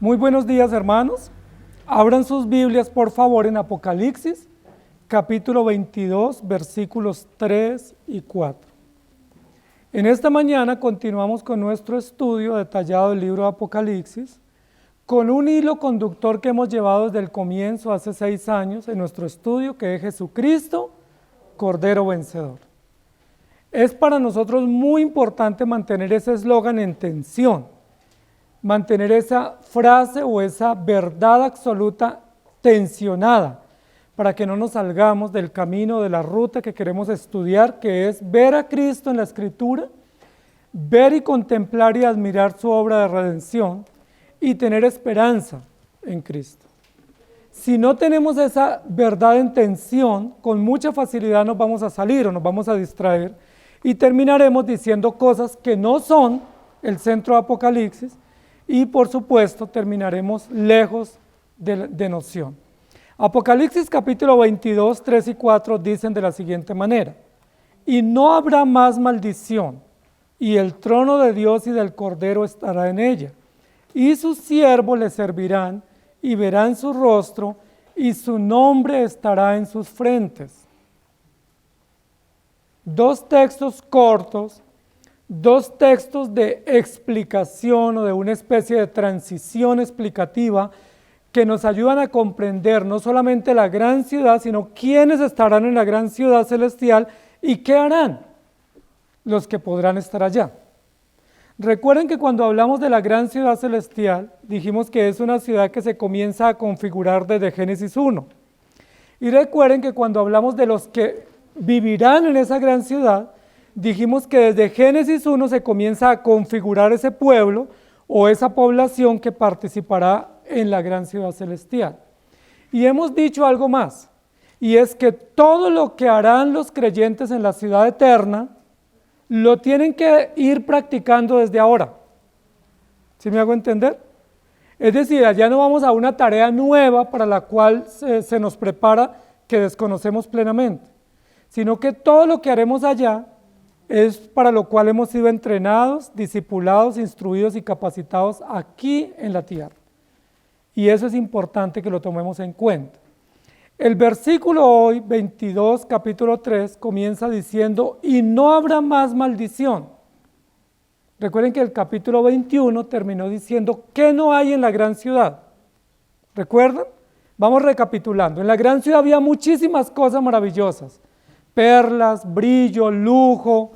Muy buenos días, hermanos. Abran sus Biblias, por favor, en Apocalipsis, capítulo 22, versículos 3 y 4. En esta mañana continuamos con nuestro estudio detallado del libro de Apocalipsis, con un hilo conductor que hemos llevado desde el comienzo, hace 6 años, en nuestro estudio, que es Jesucristo, Cordero Vencedor. Es para nosotros muy importante mantener ese eslogan en tensión, mantener esa frase o esa verdad absoluta tensionada, para que no nos salgamos del camino, de la ruta que queremos estudiar, que es ver a Cristo en la Escritura, ver y contemplar y admirar su obra de redención y tener esperanza en Cristo. Si no tenemos esa verdad en tensión, con mucha facilidad nos vamos a salir o nos vamos a distraer y terminaremos diciendo cosas que no son el centro de Apocalipsis y por supuesto terminaremos lejos de noción. Apocalipsis capítulo 22, 3 y 4 dicen de la siguiente manera: y no habrá más maldición, y el trono de Dios y del Cordero estará en ella, y sus siervos le servirán, y verán su rostro, y su nombre estará en sus frentes. Dos textos cortos, dos textos de explicación o de una especie de transición explicativa que nos ayudan a comprender no solamente la gran ciudad, sino quiénes estarán en la gran ciudad celestial y qué harán los que podrán estar allá. Recuerden que cuando hablamos de la gran ciudad celestial, dijimos que es una ciudad que se comienza a configurar desde Génesis 1. Y recuerden que cuando hablamos de los que vivirán en esa gran ciudad, dijimos que desde Génesis 1 se comienza a configurar ese pueblo o esa población que participará en la gran ciudad celestial. Y hemos dicho algo más, y es que todo lo que harán los creyentes en la ciudad eterna, lo tienen que ir practicando desde ahora. ¿Sí me hago entender? Es decir, allá no vamos a una tarea nueva para la cual se nos prepara que desconocemos plenamente, sino que todo lo que haremos allá es para lo cual hemos sido entrenados, discipulados, instruidos y capacitados aquí en la tierra. Y eso es importante que lo tomemos en cuenta. El versículo hoy, 22, capítulo 3, comienza diciendo, y no habrá más maldición. Recuerden que el capítulo 21 terminó diciendo, ¿qué no hay en la gran ciudad? ¿Recuerdan? Vamos recapitulando. En la gran ciudad había muchísimas cosas maravillosas. Perlas, brillo, lujo,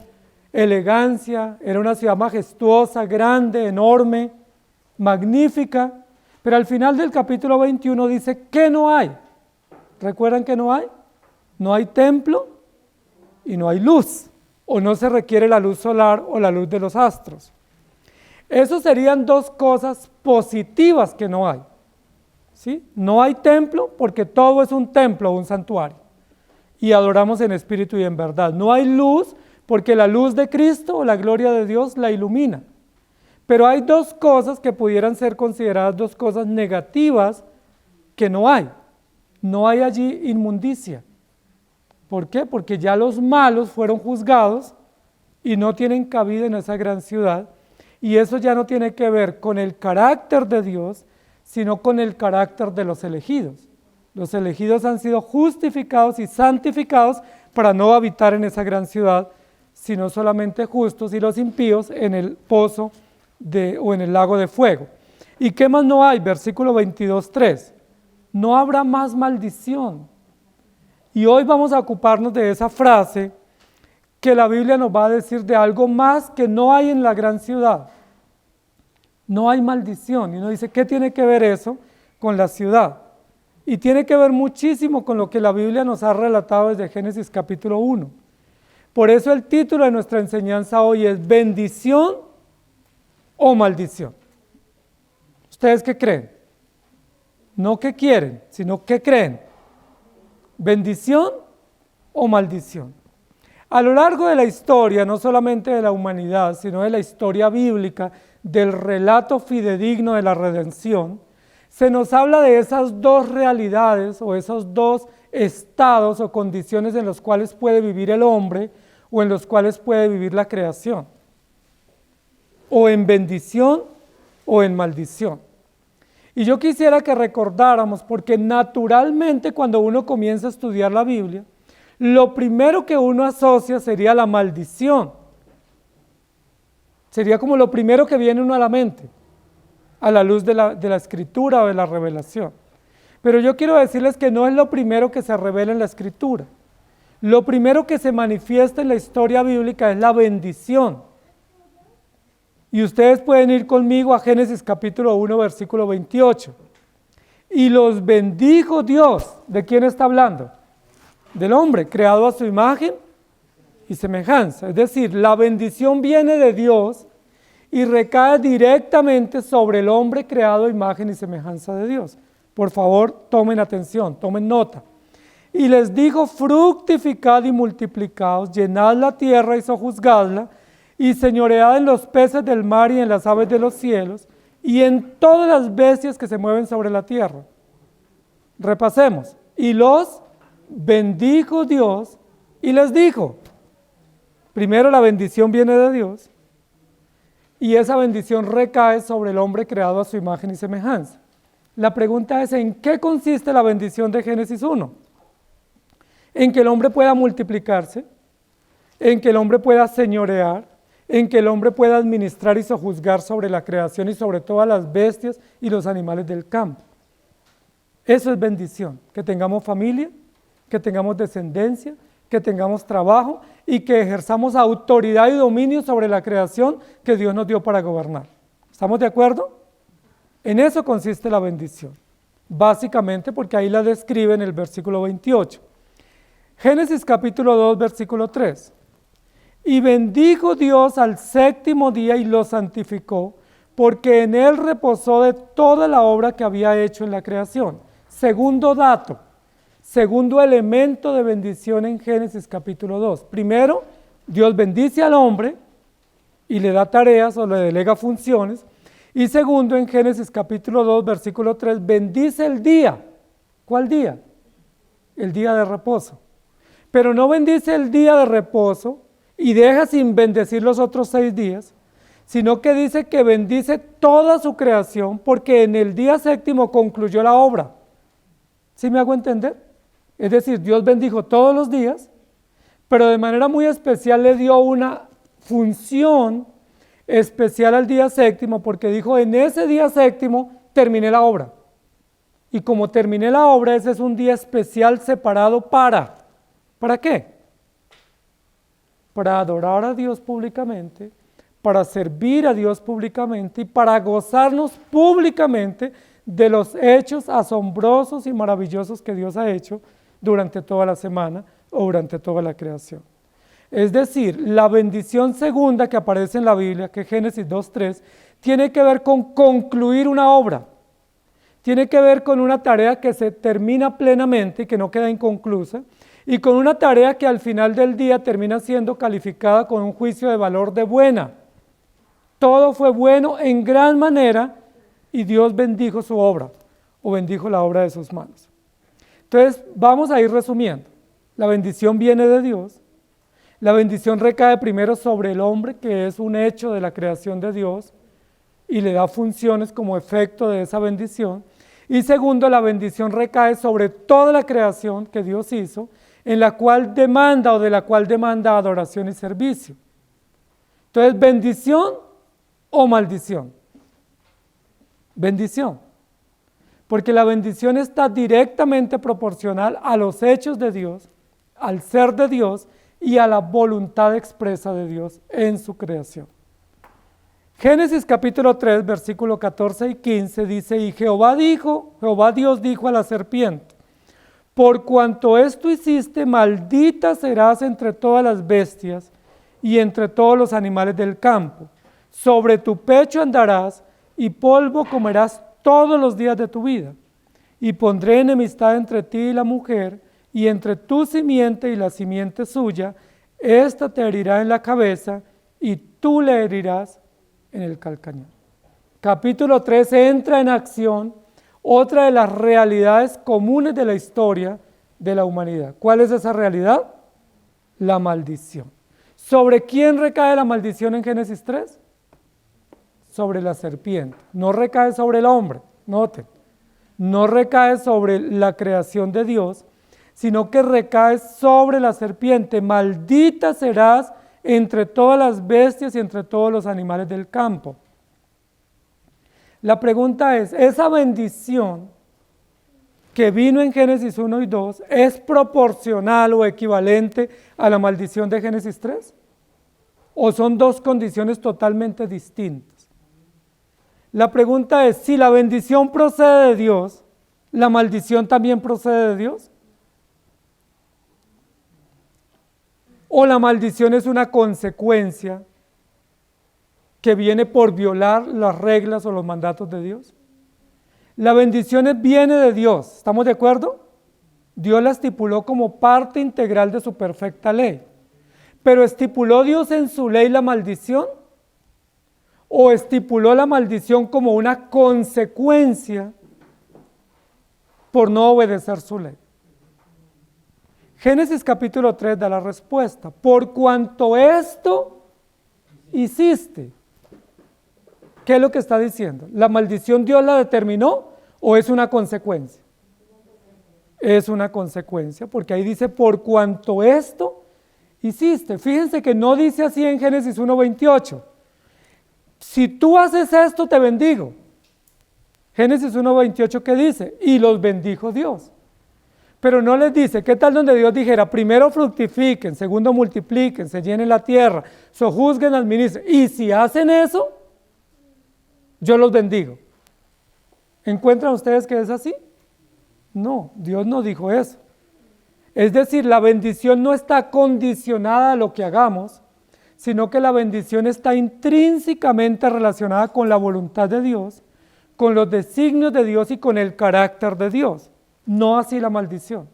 elegancia. Era una ciudad majestuosa, grande, enorme, magnífica. Pero al final del capítulo 21 dice, ¿qué no hay? ¿Recuerdan que no hay? No hay templo y no hay luz, o no se requiere la luz solar o la luz de los astros. Esas serían dos cosas positivas que no hay. ¿Sí? No hay templo porque todo es un templo o un santuario y adoramos en espíritu y en verdad. No hay luz porque la luz de Cristo o la gloria de Dios la ilumina. Pero hay dos cosas que pudieran ser consideradas dos cosas negativas que no hay. No hay allí inmundicia. ¿Por qué? Porque ya los malos fueron juzgados y no tienen cabida en esa gran ciudad. Y eso ya no tiene que ver con el carácter de Dios, sino con el carácter de los elegidos. Los elegidos han sido justificados y santificados para no habitar en esa gran ciudad, sino solamente justos y los impíos en el pozo o en el lago de fuego. ¿Y qué más no hay? Versículo 22, 3. No habrá más maldición. Y hoy vamos a ocuparnos de esa frase que la Biblia nos va a decir de algo más que no hay en la gran ciudad. No hay maldición. Y uno dice, ¿qué tiene que ver eso con la ciudad? Y tiene que ver muchísimo con lo que la Biblia nos ha relatado desde Génesis capítulo 1. Por eso el título de nuestra enseñanza hoy es ¿bendición o maldición? ¿Ustedes qué creen? No qué quieren, sino qué creen. ¿Bendición o maldición? A lo largo de la historia, no solamente de la humanidad, sino de la historia bíblica, del relato fidedigno de la redención, se nos habla de esas dos realidades o esos dos estados o condiciones en los cuales puede vivir el hombre o en los cuales puede vivir la creación. O en bendición o en maldición. Y yo quisiera que recordáramos, porque naturalmente cuando uno comienza a estudiar la Biblia, lo primero que uno asocia sería la maldición. Sería como lo primero que viene uno a la mente, a la luz de la Escritura o de la revelación. Pero yo quiero decirles que no es lo primero que se revela en la Escritura. Lo primero que se manifiesta en la historia bíblica es la bendición. Y ustedes pueden ir conmigo a Génesis capítulo 1, versículo 28. Y los bendijo Dios. ¿De quién está hablando? Del hombre, creado a su imagen y semejanza. Es decir, la bendición viene de Dios y recae directamente sobre el hombre creado a imagen y semejanza de Dios. Por favor, tomen atención, tomen nota. Y les dijo: fructificad y multiplicaos, llenad la tierra y sojuzgadla, y señoread en los peces del mar y en las aves de los cielos, y en todas las bestias que se mueven sobre la tierra. Repasemos. Y los bendijo Dios y les dijo. Primero, la bendición viene de Dios, y esa bendición recae sobre el hombre creado a su imagen y semejanza. La pregunta es: ¿en qué consiste la bendición de Génesis 1? En que el hombre pueda multiplicarse, en que el hombre pueda señorear, en que el hombre pueda administrar y sojuzgar sobre la creación y sobre todas las bestias y los animales del campo. Eso es bendición, que tengamos familia, que tengamos descendencia, que tengamos trabajo y que ejerzamos autoridad y dominio sobre la creación que Dios nos dio para gobernar. ¿Estamos de acuerdo? En eso consiste la bendición, básicamente porque ahí la describe en el versículo 28. Génesis capítulo 2, versículo 3. Y bendijo Dios al séptimo día y lo santificó, porque en él reposó de toda la obra que había hecho en la creación. Segundo dato, segundo elemento de bendición en Génesis capítulo 2. Primero, Dios bendice al hombre y le da tareas o le delega funciones. Y segundo, en Génesis capítulo 2, versículo 3, bendice el día. ¿Cuál día? El día de reposo. Pero no bendice el día de reposo y deja sin bendecir los otros 6 días, sino que dice que bendice toda su creación, porque en el día séptimo concluyó la obra. ¿Sí me hago entender? Es decir, Dios bendijo todos los días, pero de manera muy especial le dio una función especial al día séptimo, porque dijo: en ese día séptimo terminé la obra. Y como terminé la obra, ese es un día especial separado ¿para qué? Para adorar a Dios públicamente, para servir a Dios públicamente y para gozarnos públicamente de los hechos asombrosos y maravillosos que Dios ha hecho durante toda la semana o durante toda la creación. Es decir, la bendición segunda que aparece en la Biblia, que es Génesis 2:3, tiene que ver con concluir una obra, tiene que ver con una tarea que se termina plenamente y que no queda inconclusa, y con una tarea que al final del día termina siendo calificada con un juicio de valor de buena. Todo fue bueno en gran manera y Dios bendijo su obra, o bendijo la obra de sus manos. Entonces, vamos a ir resumiendo. La bendición viene de Dios. La bendición recae primero sobre el hombre, que es un hecho de la creación de Dios, y le da funciones como efecto de esa bendición. Y segundo, la bendición recae sobre toda la creación que Dios hizo, en la cual demanda o de la cual demanda adoración y servicio. Entonces, ¿bendición o maldición? Bendición. Porque la bendición está directamente proporcional a los hechos de Dios, al ser de Dios y a la voluntad expresa de Dios en su creación. Génesis capítulo 3, versículo 14 y 15 dice: y Jehová Dios dijo a la serpiente: por cuanto esto hiciste, maldita serás entre todas las bestias y entre todos los animales del campo. Sobre tu pecho andarás y polvo comerás todos los días de tu vida. Y pondré enemistad entre ti y la mujer, y entre tu simiente y la simiente suya. Esta te herirá en la cabeza y tú le herirás en el calcañar. Capítulo 3 entra en acción otra de las realidades comunes de la historia de la humanidad. ¿Cuál es esa realidad? La maldición. ¿Sobre quién recae la maldición en Génesis 3? Sobre la serpiente. No recae sobre el hombre, Noten, no recae sobre la creación de Dios, sino que recae sobre la serpiente. Maldita serás entre todas las bestias y entre todos los animales del campo. La pregunta es, ¿esa bendición que vino en Génesis 1 y 2 es proporcional o equivalente a la maldición de Génesis 3? ¿O son dos condiciones totalmente distintas? La pregunta es, si la bendición procede de Dios, ¿la maldición también procede de Dios? ¿O la maldición es una consecuencia que viene por violar las reglas o los mandatos de Dios? La bendición viene de Dios, ¿estamos de acuerdo? Dios la estipuló como parte integral de su perfecta ley. ¿Pero estipuló Dios en su ley la maldición? ¿O estipuló la maldición como una consecuencia por no obedecer su ley? Génesis capítulo 3 da la respuesta. Por cuanto esto hiciste. ¿Qué es lo que está diciendo? ¿La maldición Dios la determinó o es una consecuencia? Es una consecuencia, porque ahí dice, por cuanto esto hiciste. Fíjense que no dice así en Génesis 1:28. Si tú haces esto, te bendigo. Génesis 1:28, ¿qué dice? Y los bendijo Dios. Pero no les dice, ¿qué tal donde Dios dijera, primero fructifiquen, segundo multipliquen, se llenen la tierra, sojuzguen, administren, y si hacen eso, yo los bendigo? ¿Encuentran ustedes que es así? No, Dios no dijo eso. Es decir, la bendición no está condicionada a lo que hagamos, sino que la bendición está intrínsecamente relacionada con la voluntad de Dios, con los designios de Dios y con el carácter de Dios. No así la maldición.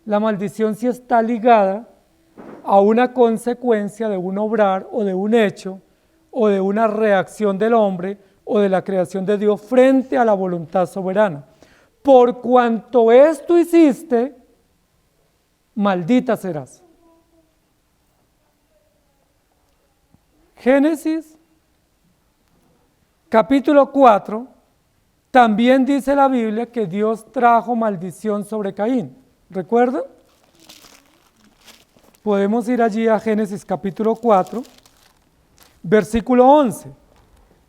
La maldición sí está ligada a una consecuencia de un obrar o de un hecho o de una reacción del hombre o de la creación de Dios frente a la voluntad soberana. Por cuanto esto hiciste, maldita serás. Génesis capítulo 4, también dice la Biblia que Dios trajo maldición sobre Caín. ¿Recuerdan? Podemos ir allí a Génesis capítulo 4, versículo 11.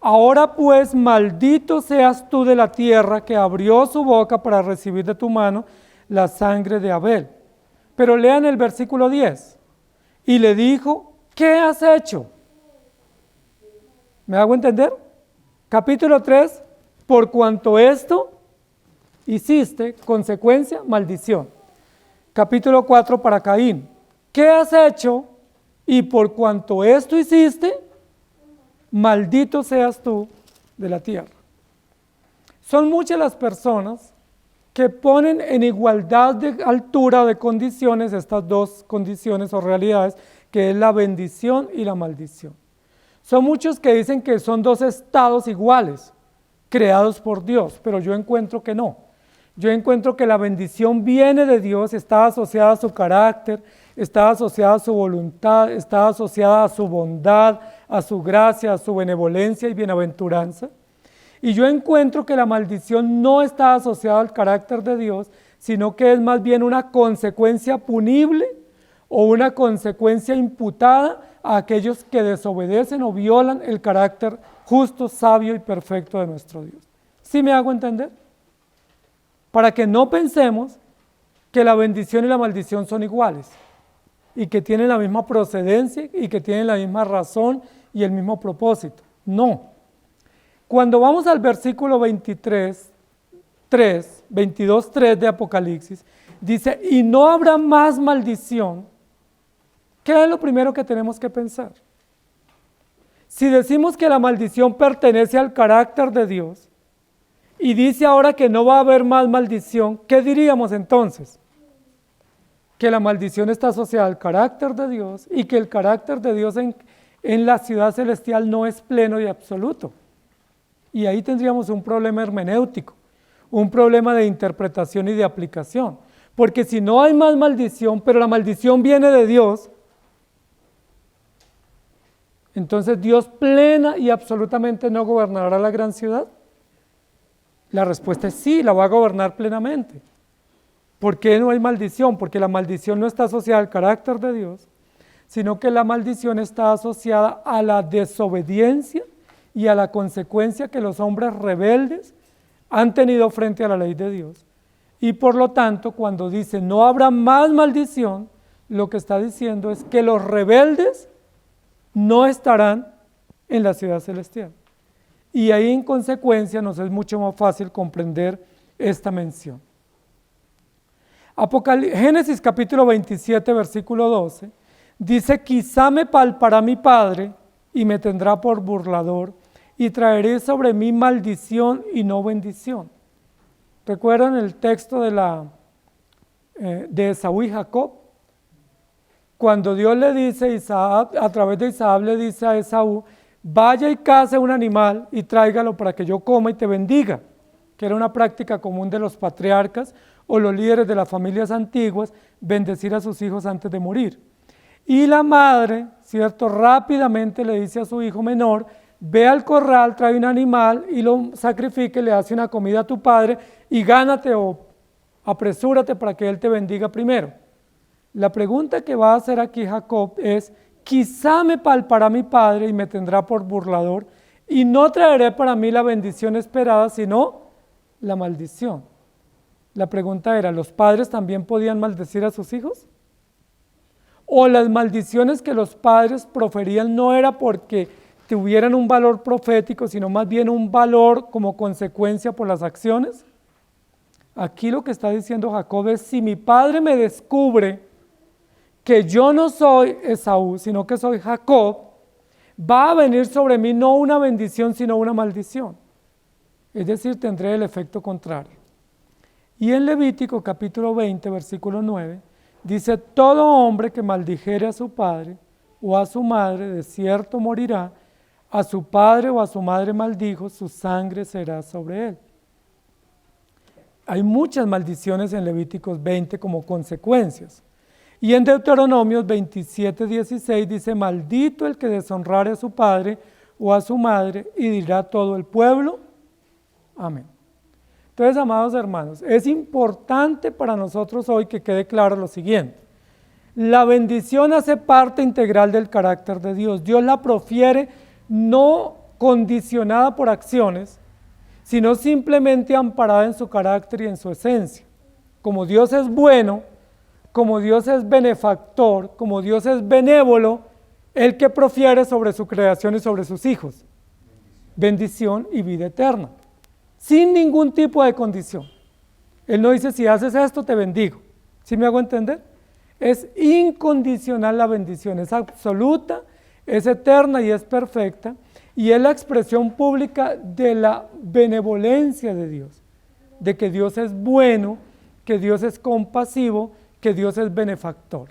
Ahora pues, maldito seas tú de la tierra que abrió su boca para recibir de tu mano la sangre de Abel. Pero lean el versículo 10. Y le dijo, ¿qué has hecho? ¿Me hago entender? Capítulo 3, por cuanto esto hiciste, consecuencia, maldición. Capítulo 4 para Caín, ¿qué has hecho? Y por cuanto esto hiciste, maldito seas tú de la tierra. Son muchas las personas que ponen en igualdad de altura o de condiciones estas dos condiciones o realidades, que es la bendición y la maldición. Son muchos que dicen que son dos estados iguales, creados por Dios, pero yo encuentro que no. Yo encuentro que la bendición viene de Dios, está asociada a su carácter, está asociada a su voluntad, está asociada a su bondad, a su gracia, a su benevolencia y bienaventuranza. Y yo encuentro que la maldición no está asociada al carácter de Dios, sino que es más bien una consecuencia punible o una consecuencia imputada a aquellos que desobedecen o violan el carácter justo, sabio y perfecto de nuestro Dios. ¿Sí me hago entender? Para que no pensemos que la bendición y la maldición son iguales y que tienen la misma procedencia y que tienen la misma razón y el mismo propósito. No. Cuando vamos al versículo 22:3 de Apocalipsis, dice, y no habrá más maldición. ¿Qué es lo primero que tenemos que pensar? Si decimos que la maldición pertenece al carácter de Dios y dice ahora que no va a haber más maldición, ¿qué diríamos entonces? Que la maldición está asociada al carácter de Dios y que el carácter de Dios en la ciudad celestial no es pleno y absoluto. Y ahí tendríamos un problema hermenéutico, un problema de interpretación y de aplicación. Porque si no hay más maldición, pero la maldición viene de Dios, entonces Dios plena y absolutamente no gobernará la gran ciudad. La respuesta es sí, la va a gobernar plenamente. ¿Por qué no hay maldición? Porque la maldición no está asociada al carácter de Dios, sino que la maldición está asociada a la desobediencia y a la consecuencia que los hombres rebeldes han tenido frente a la ley de Dios. Y por lo tanto, cuando dice no habrá más maldición, lo que está diciendo es que los rebeldes no estarán en la ciudad celestial. Y ahí en consecuencia nos es mucho más fácil comprender esta mención. Génesis capítulo 27, versículo 12, dice: quizá me palpará mi padre y me tendrá por burlador, y traeré sobre mí maldición y no bendición. ¿Recuerdan el texto de Esaú y Jacob? Cuando Dios le dice, Isaac, a través de Isaac le dice a Esaú: vaya y case un animal y tráigalo para que yo coma y te bendiga, que era una práctica común de los patriarcas o los líderes de las familias antiguas, bendecir a sus hijos antes de morir. Y la madre, ¿cierto?, rápidamente le dice a su hijo menor: ve al corral, trae un animal y lo sacrifique, le hace una comida a tu padre y gánate o apresúrate para que él te bendiga primero. La pregunta que va a hacer aquí Jacob es: quizá me palpará mi padre y me tendrá por burlador, y no traeré para mí la bendición esperada, sino la maldición. La pregunta era: ¿los padres también podían maldecir a sus hijos? ¿O las maldiciones que los padres proferían no era porque tuvieran un valor profético, sino más bien un valor como consecuencia por las acciones? Aquí lo que está diciendo Jacob es: si mi padre me descubre que yo no soy Esaú, sino que soy Jacob, va a venir sobre mí no una bendición, sino una maldición. Es decir, tendré el efecto contrario. Y en Levítico capítulo 20, versículo 9, dice: todo hombre que maldijere a su padre o a su madre, de cierto morirá. A su padre o a su madre maldijo, su sangre será sobre él. Hay muchas maldiciones en Levíticos 20 como consecuencias. Y en Deuteronomios 27, 16 dice: maldito el que deshonrare a su padre o a su madre, y dirá todo el pueblo: amén. Entonces, amados hermanos, es importante para nosotros hoy que quede claro lo siguiente: la bendición hace parte integral del carácter de Dios. Dios la profiere no condicionada por acciones, sino simplemente amparada en su carácter y en su esencia. Como Dios es bueno, como Dios es benefactor, como Dios es benévolo, Él que profiere sobre su creación y sobre sus hijos: bendición y vida eterna, sin ningún tipo de condición. Él no dice: si haces esto te bendigo. ¿Sí me hago entender? Es incondicional la bendición, es absoluta, es eterna y es perfecta, y es la expresión pública de la benevolencia de Dios, de que Dios es bueno, que Dios es compasivo, que Dios es benefactor.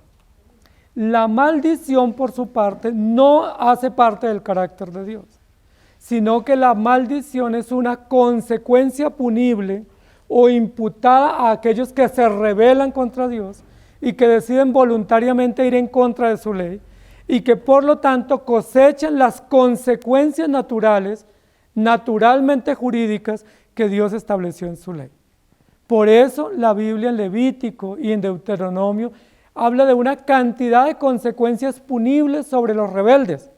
La maldición, por su parte, no hace parte del carácter de Dios, sino que la maldición es una consecuencia punible o imputada a aquellos que se rebelan contra Dios y que deciden voluntariamente ir en contra de su ley, y que por lo tanto cosechan las consecuencias naturalmente jurídicas que Dios estableció en su ley. Por eso la Biblia en Levítico y en Deuteronomio habla de una cantidad de consecuencias punibles sobre los rebeldes.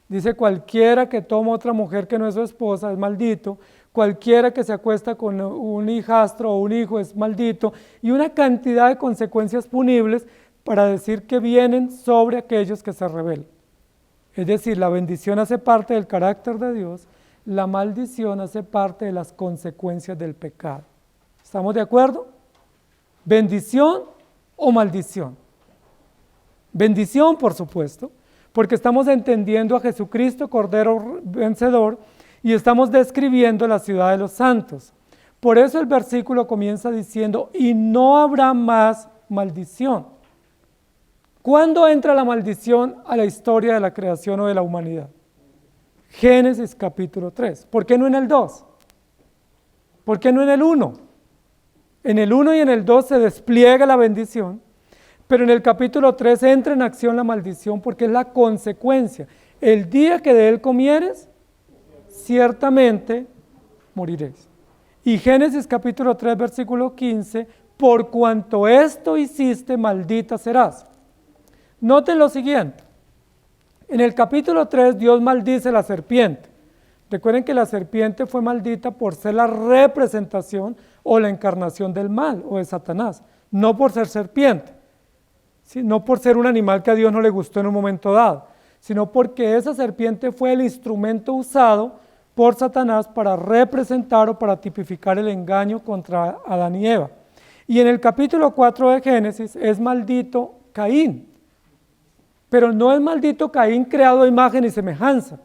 Dice: cualquiera que toma otra mujer que no es su esposa es maldito, cualquiera que se acuesta con un hijastro o un hijo es maldito, y una cantidad de consecuencias punibles para decir que vienen sobre aquellos que se rebelan. Es decir, la bendición hace parte del carácter de Dios, la maldición hace parte de las consecuencias del pecado. ¿Estamos de acuerdo? ¿Bendición o maldición? Bendición, por supuesto, porque estamos entendiendo a Jesucristo, Cordero vencedor, y estamos describiendo la ciudad de los santos. Por eso el versículo comienza diciendo: y no habrá más maldición. ¿Cuándo entra la maldición a la historia de la creación o de la humanidad? Génesis capítulo 3. ¿Por qué no en el 2? ¿Por qué no en el 1? En el 1 y en el 2 se despliega la bendición, pero en el capítulo 3 entra en acción la maldición porque es la consecuencia. El día que de él comieres, ciertamente moriréis. Y Génesis capítulo 3, versículo 15, por cuanto esto hiciste, maldita serás. Noten lo siguiente, en el capítulo 3 Dios maldice la serpiente. Recuerden que la serpiente fue maldita por ser la representación o la encarnación del mal o de Satanás, no por ser serpiente, ¿sí? No por ser un animal que a Dios no le gustó en un momento dado, sino porque esa serpiente fue el instrumento usado por Satanás para representar o para tipificar el engaño contra Adán y Eva. Y en el capítulo 4 de Génesis es maldito Caín, pero no es maldito Caín creado a imagen y semejanza,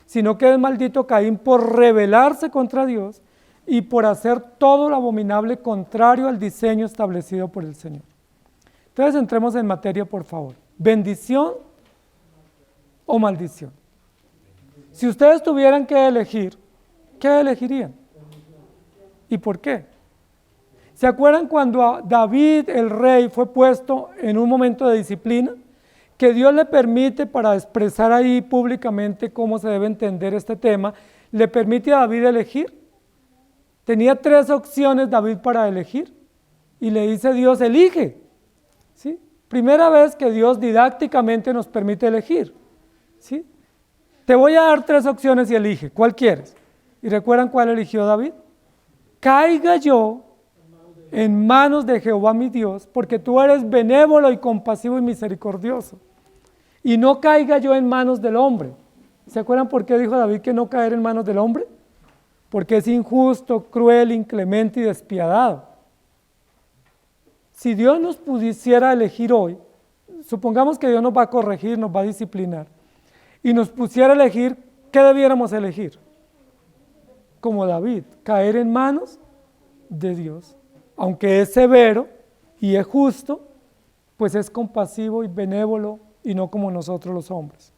sino que es maldito Caín por rebelarse contra Dios y por hacer todo lo abominable contrario al diseño establecido por el Señor. Entonces entremos en materia, por favor. ¿Bendición o maldición? Si ustedes tuvieran que elegir, ¿qué elegirían? ¿Y por qué? ¿Se acuerdan cuando David, el rey, fue puesto en un momento de disciplina? Que Dios le permite, para expresar ahí públicamente cómo se debe entender este tema, le permite a David elegir. Tenía 3 opciones David para elegir y le dice Dios, elige. ¿Sí? Primera vez que Dios didácticamente nos permite elegir. ¿Sí? Te voy a dar 3 opciones y elige, ¿cuál quieres? ¿Y recuerdan cuál eligió David? Caiga yo en manos de Jehová mi Dios, porque tú eres benévolo y compasivo y misericordioso, y no caiga yo en manos del hombre. ¿Se acuerdan por qué dijo David que no caer en manos del hombre? Porque es injusto, cruel, inclemente y despiadado. Si Dios nos pudiera elegir hoy, supongamos que Dios nos va a corregir, nos va a disciplinar, y nos pusiera a elegir, ¿qué debiéramos elegir? Como David, caer en manos de Dios. Aunque es severo y es justo, pues es compasivo y benévolo y no como nosotros los hombres.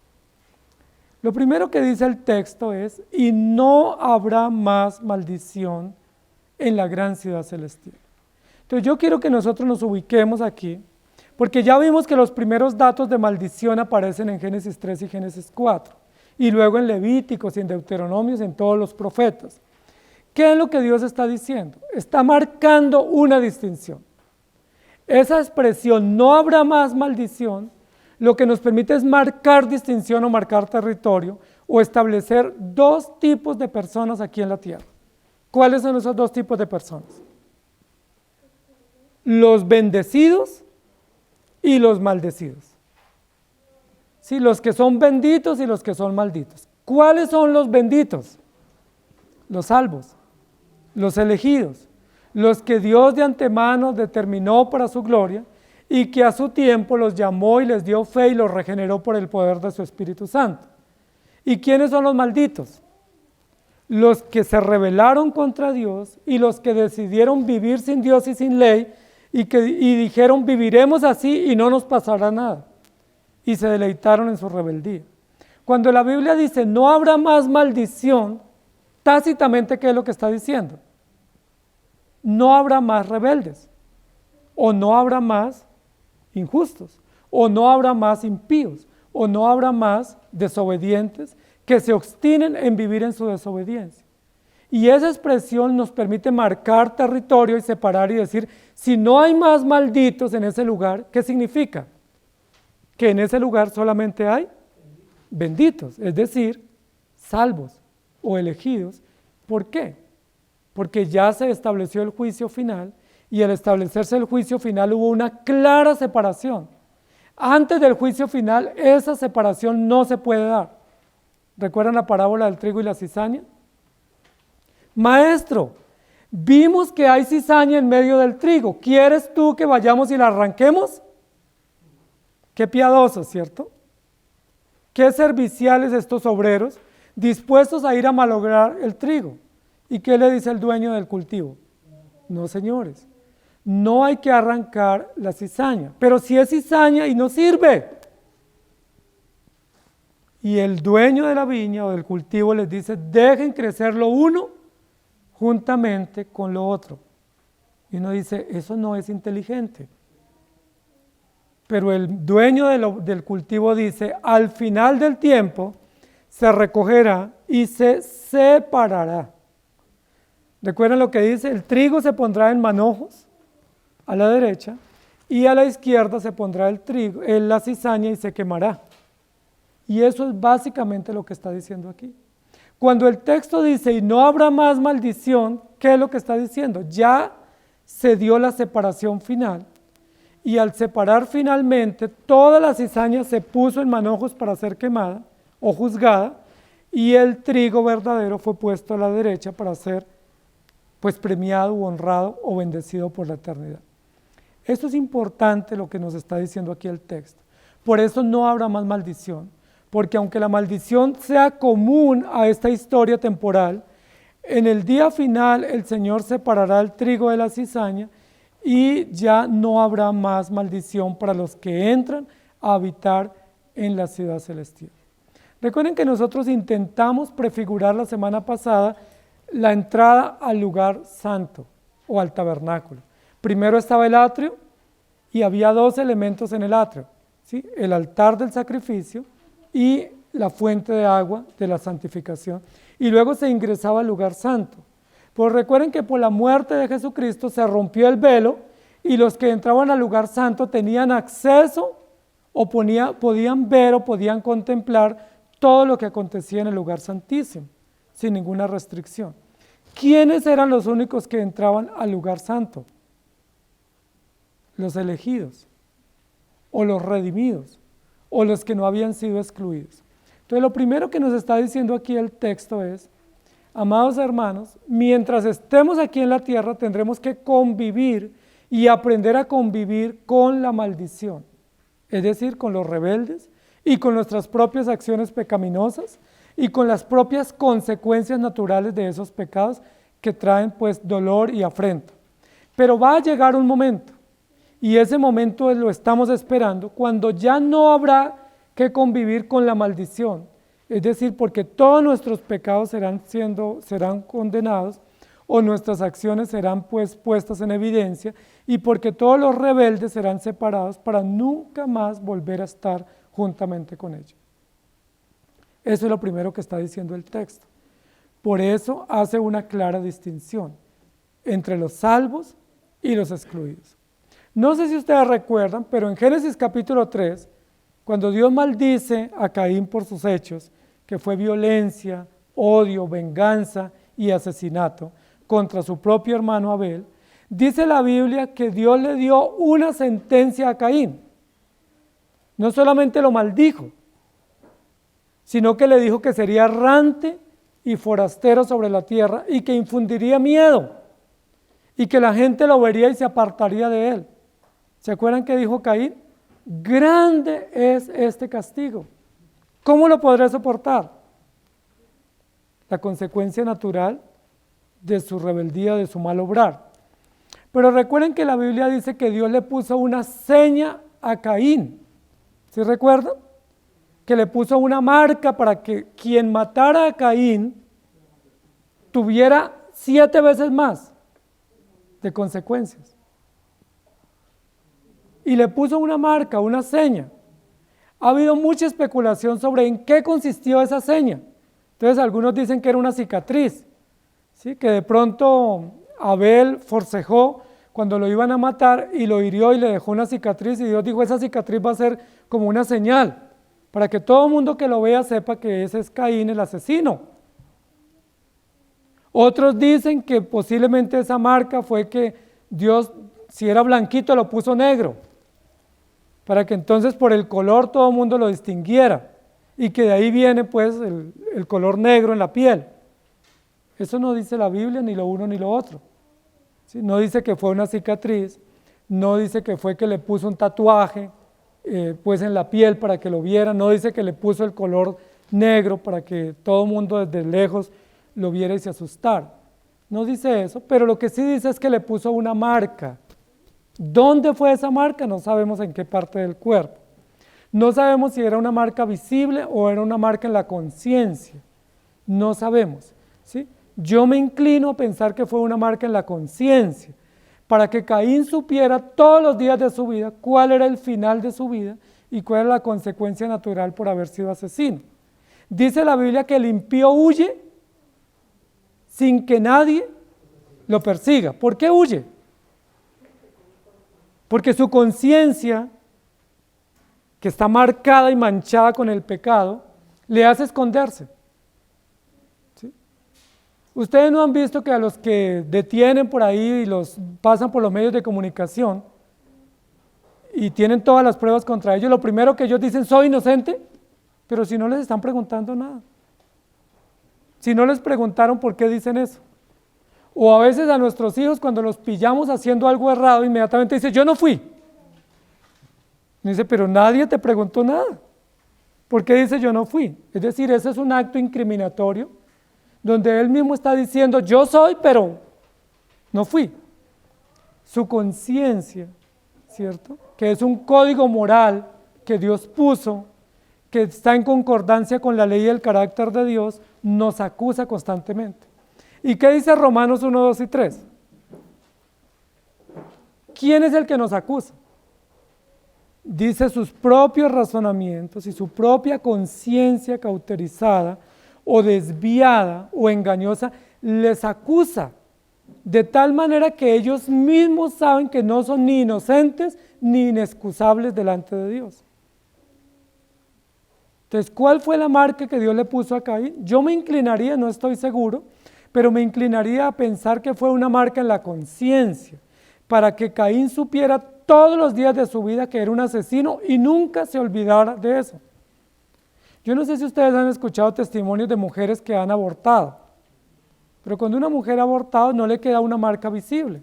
Lo primero que dice el texto es, y no habrá más maldición en la gran ciudad celestial. Entonces yo quiero que nosotros nos ubiquemos aquí, porque ya vimos que los primeros datos de maldición aparecen en Génesis 3 y Génesis 4, y luego en Levíticos y en Deuteronomios, en todos los profetas. ¿Qué es lo que Dios está diciendo? Está marcando una distinción. Esa expresión, no habrá más maldición, lo que nos permite es marcar distinción o marcar territorio o establecer 2 tipos de personas aquí en la tierra. ¿Cuáles son esos 2 tipos de personas? Los bendecidos y los maldecidos. Sí, los que son benditos y los que son malditos. ¿Cuáles son los benditos? Los salvos. Los elegidos, los que Dios de antemano determinó para su gloria y que a su tiempo los llamó y les dio fe y los regeneró por el poder de su Espíritu Santo. ¿Y quiénes son los malditos? Los que se rebelaron contra Dios y los que decidieron vivir sin Dios y sin ley y dijeron viviremos así y no nos pasará nada. Y se deleitaron en su rebeldía. Cuando la Biblia dice no habrá más maldición, tácitamente, ¿qué es lo que está diciendo? No habrá más rebeldes, o no habrá más injustos, o no habrá más impíos, o no habrá más desobedientes que se obstinen en vivir en su desobediencia. Y esa expresión nos permite marcar territorio y separar y decir, si no hay más malditos en ese lugar, ¿qué significa? Que en ese lugar solamente hay benditos, es decir, salvos o elegidos. ¿Por qué? Porque ya se estableció el juicio final y al establecerse el juicio final hubo una clara separación. Antes del juicio final esa separación no se puede dar. ¿Recuerdan la parábola del trigo y la cizaña? Maestro, vimos que hay cizaña en medio del trigo. ¿Quieres tú que vayamos y la arranquemos? Qué piadoso, ¿cierto? Qué serviciales estos obreros dispuestos a ir a malograr el trigo. ¿Y qué le dice el dueño del cultivo? No, señores, no hay que arrancar la cizaña, pero si es cizaña y no sirve. Y el dueño de la viña o del cultivo les dice, dejen crecer lo uno juntamente con lo otro. Y uno dice, eso no es inteligente. Pero el dueño del cultivo dice, al final del tiempo se recogerá y se separará. Recuerden lo que dice, el trigo se pondrá en manojos a la derecha y a la izquierda se pondrá el trigo, en la cizaña y se quemará. Y eso es básicamente lo que está diciendo aquí. Cuando el texto dice, y no habrá más maldición, ¿qué es lo que está diciendo? Ya se dio la separación final, y al separar finalmente, toda la cizaña se puso en manojos para ser quemada o juzgada, y el trigo verdadero fue puesto a la derecha para ser pues premiado u honrado o bendecido por la eternidad. Esto es importante lo que nos está diciendo aquí el texto. Por eso no habrá más maldición, porque aunque la maldición sea común a esta historia temporal, en el día final el Señor separará el trigo de la cizaña y ya no habrá más maldición para los que entran a habitar en la ciudad celestial. Recuerden que nosotros intentamos prefigurar la semana pasada la entrada al lugar santo o al tabernáculo. Primero estaba el atrio y había dos elementos en el atrio, ¿sí? El altar del sacrificio y la fuente de agua de la santificación. Y luego se ingresaba al lugar santo. Pues recuerden que por la muerte de Jesucristo se rompió el velo y los que entraban al lugar santo tenían acceso o podían ver o podían contemplar todo lo que acontecía en el lugar santísimo, sin ninguna restricción. ¿Quiénes eran los únicos que entraban al lugar santo? Los elegidos, o los redimidos, o los que no habían sido excluidos. Entonces lo primero que nos está diciendo aquí el texto es, amados hermanos, mientras estemos aquí en la tierra tendremos que convivir y aprender a convivir con la maldición, es decir, con los rebeldes y con nuestras propias acciones pecaminosas y con las propias consecuencias naturales de esos pecados que traen pues dolor y afrenta. Pero va a llegar un momento, y ese momento lo estamos esperando, cuando ya no habrá que convivir con la maldición, es decir, porque todos nuestros pecados serán condenados o nuestras acciones serán pues puestas en evidencia y porque todos los rebeldes serán separados para nunca más volver a estar juntamente con ellos. Eso es lo primero que está diciendo el texto. Por eso hace una clara distinción entre los salvos y los excluidos. No sé si ustedes recuerdan, pero en Génesis capítulo 3, cuando Dios maldice a Caín por sus hechos, que fue violencia, odio, venganza y asesinato contra su propio hermano Abel, dice la Biblia que Dios le dio una sentencia a Caín. No solamente lo maldijo, sino que le dijo que sería errante y forastero sobre la tierra y que infundiría miedo y que la gente lo vería y se apartaría de él. ¿Se acuerdan que dijo Caín? Grande es este castigo. ¿Cómo lo podré soportar? La consecuencia natural de su rebeldía, de su mal obrar. Pero recuerden que la Biblia dice que Dios le puso una seña a Caín. ¿Sí recuerdan? Que le puso una marca para que quien matara a Caín tuviera 7 veces más de consecuencias. Y le puso una marca, una seña. Ha habido mucha especulación sobre en qué consistió esa seña. Entonces algunos dicen que era una cicatriz, ¿sí? Que de pronto Abel forcejó cuando lo iban a matar y lo hirió y le dejó una cicatriz y Dios dijo, esa cicatriz va a ser como una señal para que todo el mundo que lo vea sepa que ese es Caín el asesino. Otros dicen que posiblemente esa marca fue que Dios, si era blanquito, lo puso negro, para que entonces por el color todo el mundo lo distinguiera y que de ahí viene pues el color negro en la piel. Eso no dice la Biblia ni lo uno ni lo otro, ¿sí? No dice que fue una cicatriz, no dice que fue que le puso un tatuaje pues en la piel para que lo vieran, no dice que le puso el color negro para que todo el mundo desde lejos lo viera y se asustara. No dice eso, pero lo que sí dice es que le puso una marca. ¿Dónde fue esa marca? No sabemos en qué parte del cuerpo. No sabemos si era una marca visible o era una marca en la conciencia. No sabemos, ¿sí? Yo me inclino a pensar que fue una marca en la conciencia, para que Caín supiera todos los días de su vida cuál era el final de su vida y cuál era la consecuencia natural por haber sido asesino. Dice la Biblia que el impío huye sin que nadie lo persiga. ¿Por qué huye? Porque su conciencia, que está marcada y manchada con el pecado, le hace esconderse. ¿Sí? Ustedes no han visto que a los que detienen por ahí y los pasan por los medios de comunicación y tienen todas las pruebas contra ellos, lo primero que ellos dicen, soy inocente, pero si no les están preguntando nada. Si no les preguntaron por qué dicen eso. O a veces a nuestros hijos cuando los pillamos haciendo algo errado, inmediatamente dice, yo no fui. Y dice, pero nadie te preguntó nada. ¿Por qué dice yo no fui? Es decir, ese es un acto incriminatorio donde él mismo está diciendo, yo soy, pero no fui. Su conciencia, ¿cierto? Que es un código moral que Dios puso, que está en concordancia con la ley y el carácter de Dios, nos acusa constantemente. ¿Y qué dice Romanos 1, 2 y 3? ¿Quién es el que nos acusa? Dice sus propios razonamientos y su propia conciencia cauterizada o desviada o engañosa les acusa, de tal manera que ellos mismos saben que no son ni inocentes ni inexcusables delante de Dios. Entonces, ¿cuál fue la marca que Dios le puso a Caín? Yo me inclinaría, no estoy seguro, pero me inclinaría a pensar que fue una marca en la conciencia, para que Caín supiera todos los días de su vida que era un asesino y nunca se olvidara de eso. Yo no sé si ustedes han escuchado testimonios de mujeres que han abortado, pero cuando una mujer ha abortado no le queda una marca visible.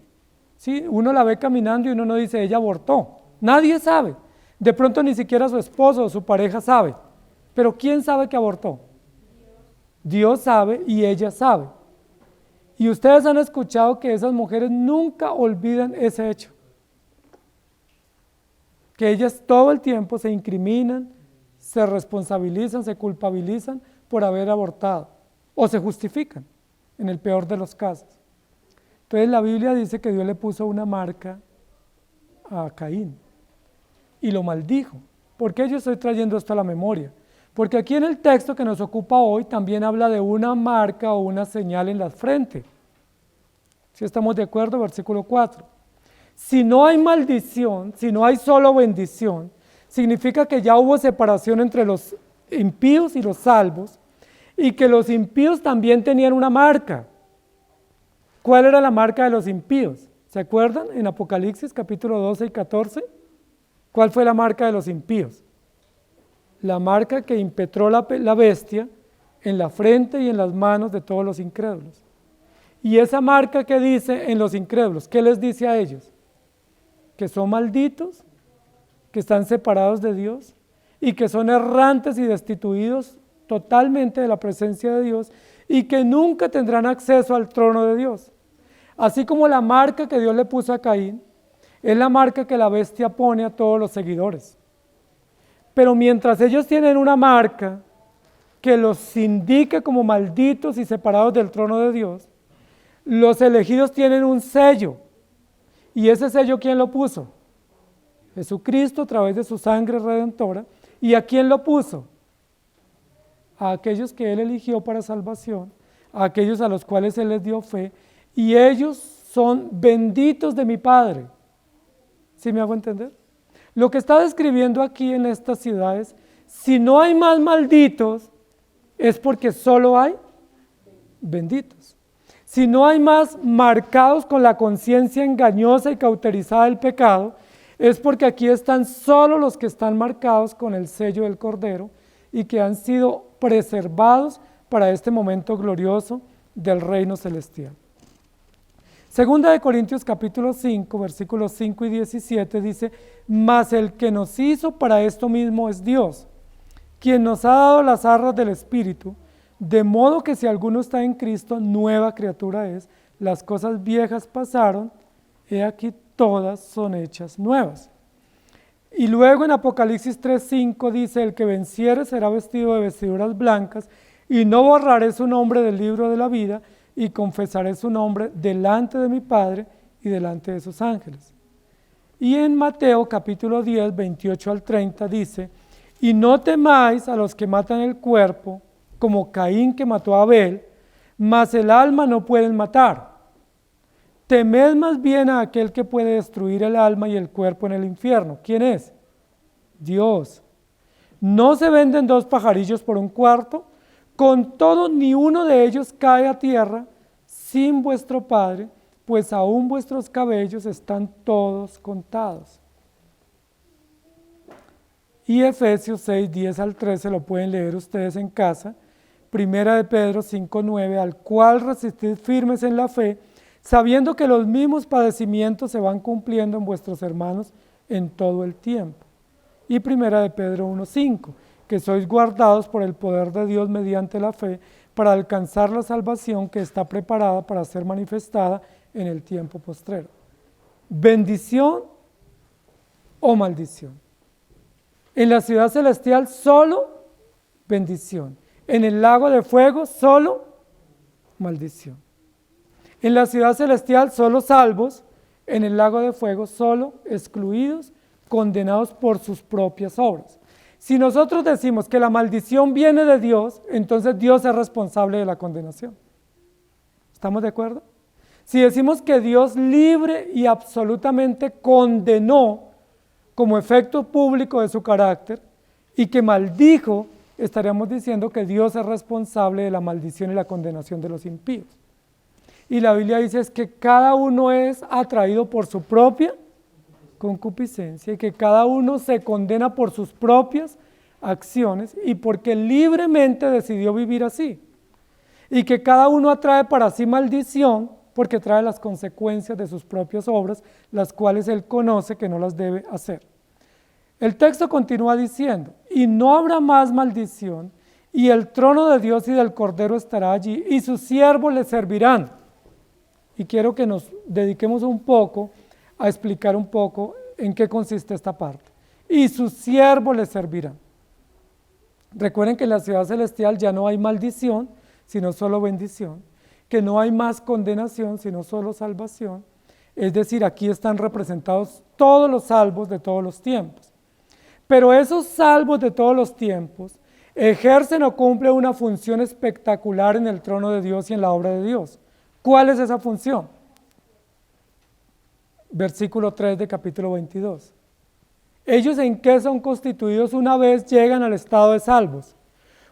¿Sí? Uno la ve caminando y uno no dice, ella abortó. Nadie sabe. De pronto ni siquiera su esposo o su pareja sabe. Pero ¿quién sabe que abortó? Dios sabe y ella sabe. Y ustedes han escuchado que esas mujeres nunca olvidan ese hecho. Que ellas todo el tiempo se incriminan, se responsabilizan, se culpabilizan por haber abortado. O se justifican, en el peor de los casos. Entonces la Biblia dice que Dios le puso una marca a Caín y lo maldijo. ¿Por qué yo estoy trayendo esto a la memoria? Porque aquí en el texto que nos ocupa hoy también habla de una marca o una señal en la frente. ¿Sí estamos de acuerdo? Versículo 4. Si no hay maldición, si no hay solo bendición, significa que ya hubo separación entre los impíos y los salvos, y que los impíos también tenían una marca. ¿Cuál era la marca de los impíos? ¿Se acuerdan? En Apocalipsis capítulo 12 y 14, ¿cuál fue la marca de los impíos? La marca que impetró la bestia en la frente y en las manos de todos los incrédulos. Y esa marca que dice en los incrédulos, ¿qué les dice a ellos? Que son malditos, que están separados de Dios y que son errantes y destituidos totalmente de la presencia de Dios y que nunca tendrán acceso al trono de Dios. Así como la marca que Dios le puso a Caín es la marca que la bestia pone a todos los seguidores. Pero mientras ellos tienen una marca que los indica como malditos y separados del trono de Dios, los elegidos tienen un sello. ¿Y ese sello quién lo puso? Jesucristo a través de su sangre redentora. ¿Y a quién lo puso? A aquellos que Él eligió para salvación, a aquellos a los cuales Él les dio fe, y ellos son benditos de mi Padre. ¿Sí me hago entender? Lo que está describiendo aquí en estas ciudades, si no hay más malditos, es porque solo hay benditos. Si no hay más marcados con la conciencia engañosa y cauterizada del pecado, es porque aquí están solo los que están marcados con el sello del Cordero y que han sido preservados para este momento glorioso del reino celestial. Segunda de Corintios capítulo 5, versículos 5 y 17 dice, mas el que nos hizo para esto mismo es Dios, quien nos ha dado las arras del Espíritu, de modo que si alguno está en Cristo, nueva criatura es, las cosas viejas pasaron, he aquí todas son hechas nuevas. Y luego en Apocalipsis 3:5 dice, el que venciere será vestido de vestiduras blancas, y no borraré su nombre del libro de la vida, y confesaré su nombre delante de mi Padre y delante de sus ángeles. Y en Mateo capítulo 10, 28 al 30 dice, y no temáis a los que matan el cuerpo, como Caín que mató a Abel, mas el alma no pueden matar. temed más bien a aquel que puede destruir el alma y el cuerpo en el infierno. ¿Quién es? Dios. ¿No se venden 2 pajarillos por un cuarto? Con todo, ni uno de ellos cae a tierra sin vuestro Padre, pues aún vuestros cabellos están todos contados. Y Efesios 6, 10 al 13 lo pueden leer ustedes en casa. Primera de Pedro 5, 9, al cual resistid firmes en la fe, sabiendo que los mismos padecimientos se van cumpliendo en vuestros hermanos en todo el tiempo. Y Primera de Pedro 1, 5, que sois guardados por el poder de Dios mediante la fe, para alcanzar la salvación que está preparada para ser manifestada en el tiempo postrero. ¿Bendición o maldición? En la ciudad celestial solo bendición. En el lago de fuego solo maldición. En la ciudad celestial solo salvos, en el lago de fuego solo excluidos, condenados por sus propias obras. Si nosotros decimos que la maldición viene de Dios, entonces Dios es responsable de la condenación. ¿Estamos de acuerdo? Si decimos que Dios libre y absolutamente condenó como efecto público de su carácter y que maldijo, estaríamos diciendo que Dios es responsable de la maldición y la condenación de los impíos. Y la Biblia dice es que cada uno es atraído por su propia concupiscencia y que cada uno se condena por sus propias acciones y porque libremente decidió vivir así. Y que cada uno atrae para sí maldición porque trae las consecuencias de sus propias obras, las cuales él conoce que no las debe hacer. El texto continúa diciendo, y no habrá más maldición, y el trono de Dios y del Cordero estará allí, y sus siervos le servirán. Y quiero que nos dediquemos un poco a explicar un poco en qué consiste esta parte. Y sus siervos le servirán. Recuerden que en la ciudad celestial ya no hay maldición, sino solo bendición, que no hay más condenación, sino solo salvación. Es decir, aquí están representados todos los salvos de todos los tiempos. Pero esos salvos de todos los tiempos ejercen o cumplen una función espectacular en el trono de Dios y en la obra de Dios. ¿Cuál es esa función? Versículo 3 de capítulo 22. ¿Ellos en qué son constituidos una vez llegan al estado de salvos?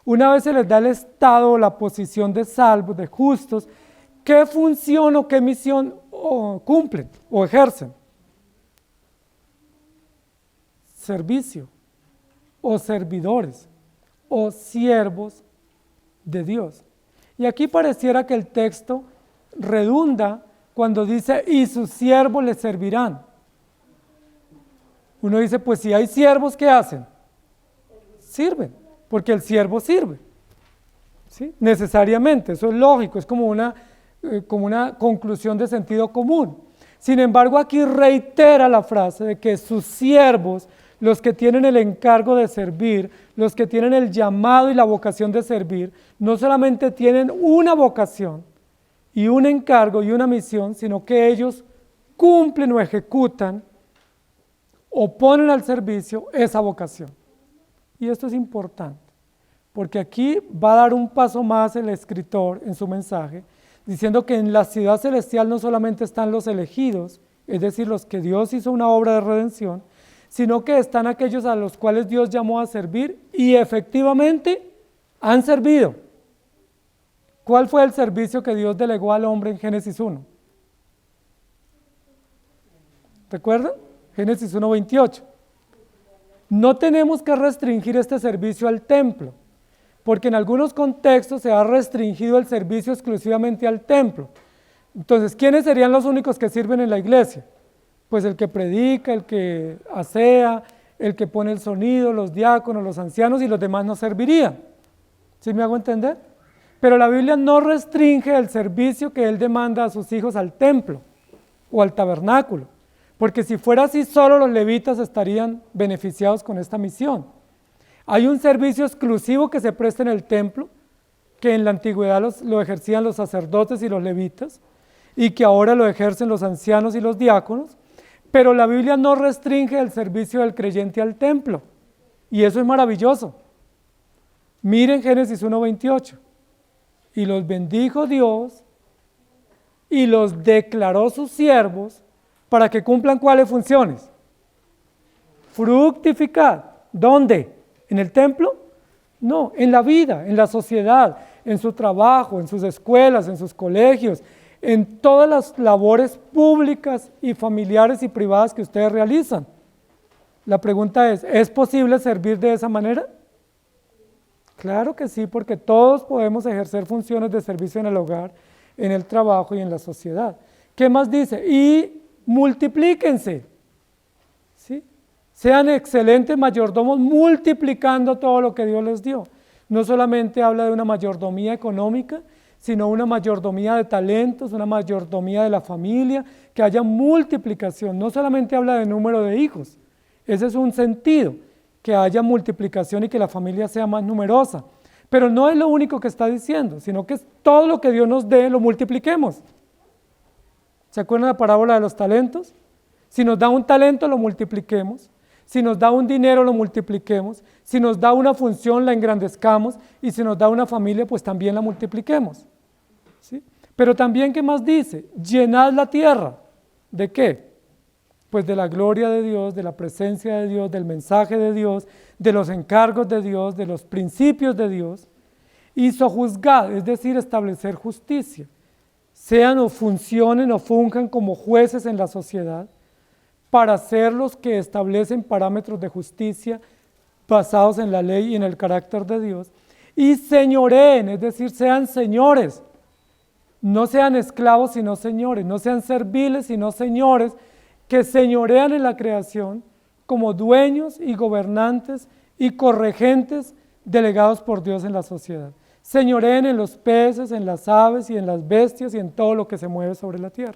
Una vez se les da el estado o la posición de salvos, de justos, ¿qué función o qué misión cumplen o ejercen? Servicio o servidores o siervos de Dios. Y aquí pareciera que el texto redunda cuando dice, y sus siervos le servirán. Uno dice, pues si hay siervos, ¿qué hacen? Sirven, porque el siervo sirve. ¿Sí? Necesariamente, eso es lógico, es como una conclusión de sentido común. Sin embargo, aquí reitera la frase de que sus siervos, los que tienen el encargo de servir, los que tienen el llamado y la vocación de servir, no solamente tienen una vocación y un encargo y una misión, sino que ellos cumplen o ejecutan o ponen al servicio esa vocación. Y esto es importante, porque aquí va a dar un paso más el escritor en su mensaje, diciendo que en la ciudad celestial no solamente están los elegidos, es decir, los que Dios hizo una obra de redención, sino que están aquellos a los cuales Dios llamó a servir y efectivamente han servido. ¿Cuál fue el servicio que Dios delegó al hombre en Génesis 1? ¿Recuerdan? Génesis 1:28. No tenemos que restringir este servicio al templo, porque en algunos contextos se ha restringido el servicio exclusivamente al templo. Entonces, ¿quiénes serían los únicos que sirven en la iglesia? Pues el que predica, el que asea, el que pone el sonido, los diáconos, los ancianos y los demás no servirían. ¿Sí me hago entender? Pero la Biblia no restringe el servicio que él demanda a sus hijos al templo o al tabernáculo, porque si fuera así solo los levitas estarían beneficiados con esta misión. Hay un servicio exclusivo que se presta en el templo, que en la antigüedad lo ejercían los sacerdotes y los levitas, y que ahora lo ejercen los ancianos y los diáconos, pero la Biblia no restringe el servicio del creyente al templo, y eso es maravilloso. Miren Génesis 1:28, y los bendijo Dios, y los declaró sus siervos para que cumplan ¿cuáles funciones? Fructificar. ¿Dónde? ¿En el templo? No, en la vida, en la sociedad, en su trabajo, en sus escuelas, en sus colegios, en todas las labores públicas y familiares y privadas que ustedes realizan. La pregunta ¿es posible servir de esa manera? Claro que sí, porque todos podemos ejercer funciones de servicio en el hogar, en el trabajo y en la sociedad. ¿Qué más dice? Y multiplíquense, ¿sí? Sean excelentes mayordomos multiplicando todo lo que Dios les dio. No solamente habla de una mayordomía económica, sino una mayordomía de talentos, una mayordomía de la familia, que haya multiplicación. No solamente habla de número de hijos, ese es un sentido, que haya multiplicación y que la familia sea más numerosa. Pero no es lo único que está diciendo, sino que es todo lo que Dios nos dé, lo multipliquemos. ¿Se acuerdan de la parábola de los talentos? Si nos da un talento, lo multipliquemos. Si nos da un dinero, lo multipliquemos. Si nos da una función, la engrandezcamos. Y si nos da una familia, pues también la multipliquemos. ¿Sí? Pero también, ¿qué más dice? Llenad la tierra. ¿De qué? Pues de la gloria de Dios, de la presencia de Dios, del mensaje de Dios, de los encargos de Dios, de los principios de Dios. Y sojuzgad, es decir, establecer justicia. Sean o funcionen o funjan como jueces en la sociedad, para ser los que establecen parámetros de justicia basados en la ley y en el carácter de Dios, y señoreen, es decir, sean señores, no sean esclavos sino señores, no sean serviles sino señores, que señorean en la creación como dueños y gobernantes y corregentes delegados por Dios en la sociedad. Señoreen en los peces, en las aves y en las bestias y en todo lo que se mueve sobre la tierra.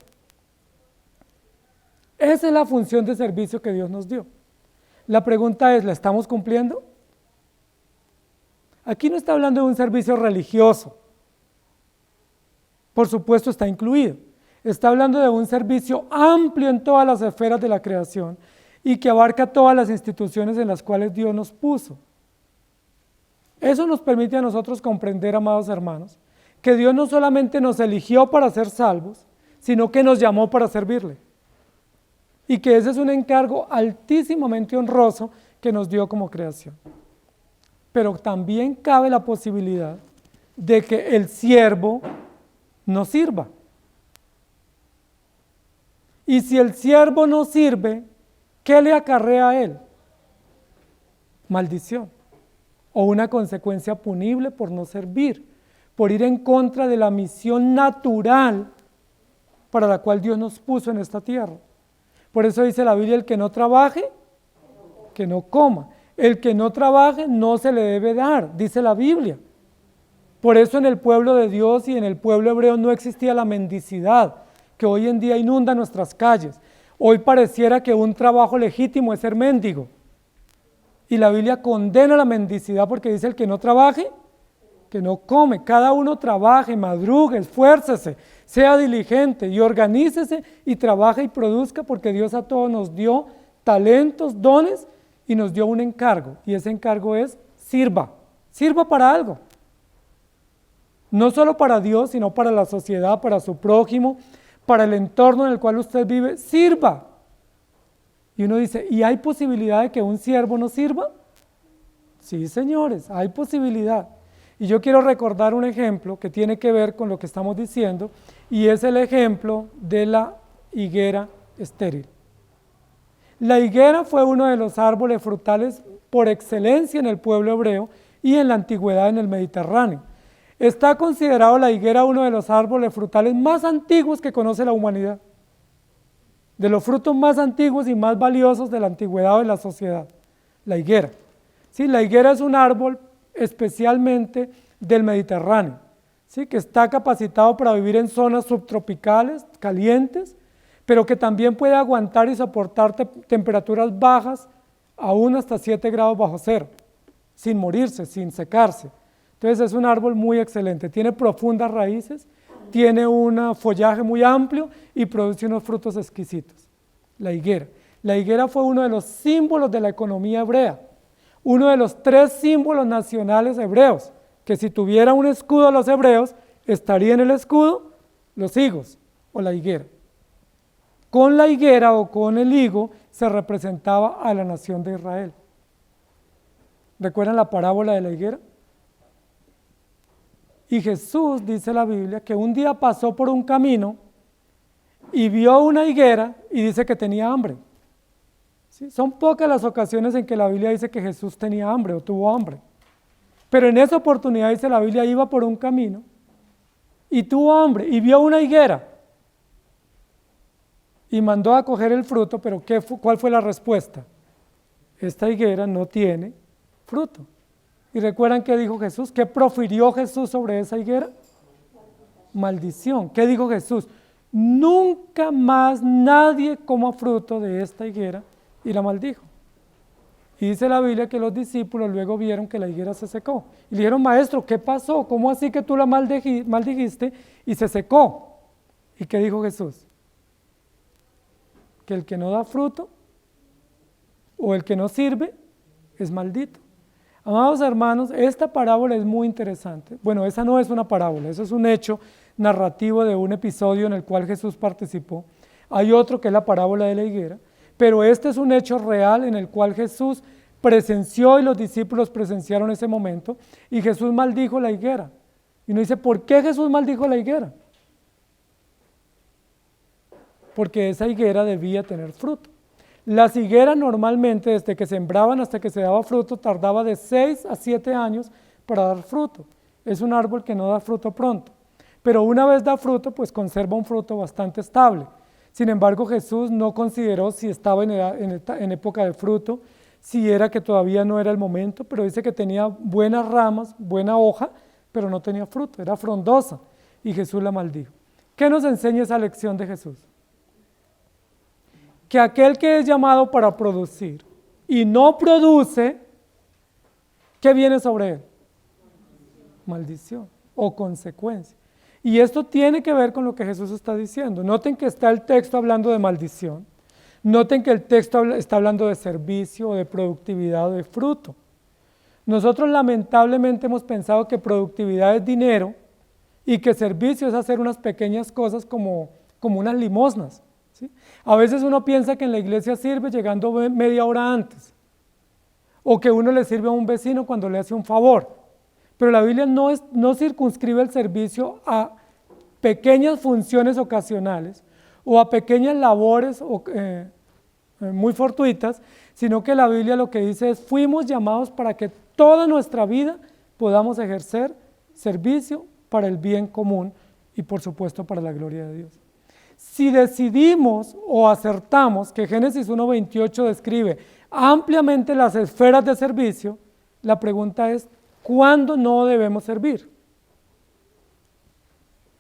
Esa es la función de servicio que Dios nos dio. La pregunta es, ¿la estamos cumpliendo? Aquí no está hablando de un servicio religioso. Por supuesto está incluido. Está hablando de un servicio amplio en todas las esferas de la creación y que abarca todas las instituciones en las cuales Dios nos puso. Eso nos permite a nosotros comprender, amados hermanos, que Dios no solamente nos eligió para ser salvos, sino que nos llamó para servirle. Y que ese es un encargo altísimamente honroso que nos dio como creación. Pero también cabe la posibilidad de que el siervo no sirva. Y si el siervo no sirve, ¿qué le acarrea a él? Maldición. O una consecuencia punible por no servir, por ir en contra de la misión natural para la cual Dios nos puso en esta tierra. Por eso dice la Biblia, el que no trabaje, que no coma. El que no trabaje no se le debe dar, dice la Biblia. Por eso en el pueblo de Dios y en el pueblo hebreo no existía la mendicidad, que hoy en día inunda nuestras calles. Hoy pareciera que un trabajo legítimo es ser mendigo. Y la Biblia condena la mendicidad porque dice el que no trabaje, que no come. Cada uno trabaje, madrugue, esfuércese, sea diligente y organícese y trabaje y produzca, porque Dios a todos nos dio talentos, dones y nos dio un encargo. Y ese encargo es sirva para algo. No solo para Dios, sino para la sociedad, para su prójimo, para el entorno en el cual usted vive, sirva. Y uno dice, ¿y hay posibilidad de que un siervo no sirva? Sí, señores, hay posibilidad. Y yo quiero recordar un ejemplo que tiene que ver con lo que estamos diciendo, y es el ejemplo de la higuera estéril. La higuera fue uno de los árboles frutales por excelencia en el pueblo hebreo y en la antigüedad en el Mediterráneo. Está considerado la higuera uno de los árboles frutales más antiguos que conoce la humanidad, de los frutos más antiguos y más valiosos de la antigüedad o de la sociedad, la higuera. Sí, la higuera es un árbol especialmente del Mediterráneo, ¿sí? Que está capacitado para vivir en zonas subtropicales, calientes, pero que también puede aguantar y soportar temperaturas bajas, aún hasta 7 grados bajo cero, sin morirse, sin secarse. Entonces es un árbol muy excelente, tiene profundas raíces, tiene un follaje muy amplio y produce unos frutos exquisitos. La higuera. La higuera fue uno de los símbolos de la economía hebrea, uno de los 3 símbolos nacionales hebreos, que si tuviera un escudo los hebreos, estaría en el escudo los higos, o la higuera. Con la higuera o con el higo se representaba a la nación de Israel. ¿Recuerdan la parábola de la higuera? Y Jesús, dice la Biblia, que un día pasó por un camino y vio una higuera y dice que tenía hambre. ¿Sí? Son pocas las ocasiones en que la Biblia dice que Jesús tenía hambre o tuvo hambre. Pero en esa oportunidad, dice la Biblia, iba por un camino y tuvo hambre y vio una higuera y mandó a coger el fruto, pero ¿cuál fue la respuesta? Esta higuera no tiene fruto. ¿Y recuerdan qué dijo Jesús? ¿Qué profirió Jesús sobre esa higuera? Maldición. ¿Qué dijo Jesús? Nunca más nadie coma fruto de esta higuera, y la maldijo. Y dice la Biblia que los discípulos luego vieron que la higuera se secó. Y le dijeron, maestro, ¿qué pasó? ¿Cómo así que tú la maldijiste y se secó? ¿Y qué dijo Jesús? Que el que no da fruto o el que no sirve es maldito. Amados hermanos, esta parábola es muy interesante. Bueno, esa no es una parábola, eso es un hecho narrativo de un episodio en el cual Jesús participó. Hay otro que es la parábola de la higuera, pero este es un hecho real en el cual Jesús presenció y los discípulos presenciaron ese momento, y Jesús maldijo la higuera. Y uno dice, ¿por qué Jesús maldijo la higuera? Porque esa higuera debía tener fruto. Las higueras normalmente, desde que sembraban hasta que se daba fruto, tardaba de 6 a 7 años para dar fruto. Es un árbol que no da fruto pronto, pero una vez da fruto, pues conserva un fruto bastante estable. Sin embargo, Jesús no consideró si estaba en época de fruto, si era que todavía no era el momento, pero dice que tenía buenas ramas, buena hoja, pero no tenía fruto, era frondosa, y Jesús la maldijo. ¿Qué nos enseña esa lección de Jesús? Que aquel que es llamado para producir y no produce, ¿qué viene sobre él? Maldición o consecuencia. Y esto tiene que ver con lo que Jesús está diciendo. Noten que está el texto hablando de maldición. Noten que el texto está hablando de servicio, de productividad o de fruto. Nosotros lamentablemente hemos pensado que productividad es dinero y que servicio es hacer unas pequeñas cosas como unas limosnas. ¿Sí? A veces uno piensa que en la iglesia sirve llegando media hora antes, o que uno le sirve a un vecino cuando le hace un favor, pero la Biblia no circunscribe el servicio a pequeñas funciones ocasionales o a pequeñas labores muy fortuitas, sino que la Biblia lo que dice es, fuimos llamados para que toda nuestra vida podamos ejercer servicio para el bien común y por supuesto para la gloria de Dios. Si decidimos o acertamos que Génesis 1:28 describe ampliamente las esferas de servicio, la pregunta es, ¿cuándo no debemos servir?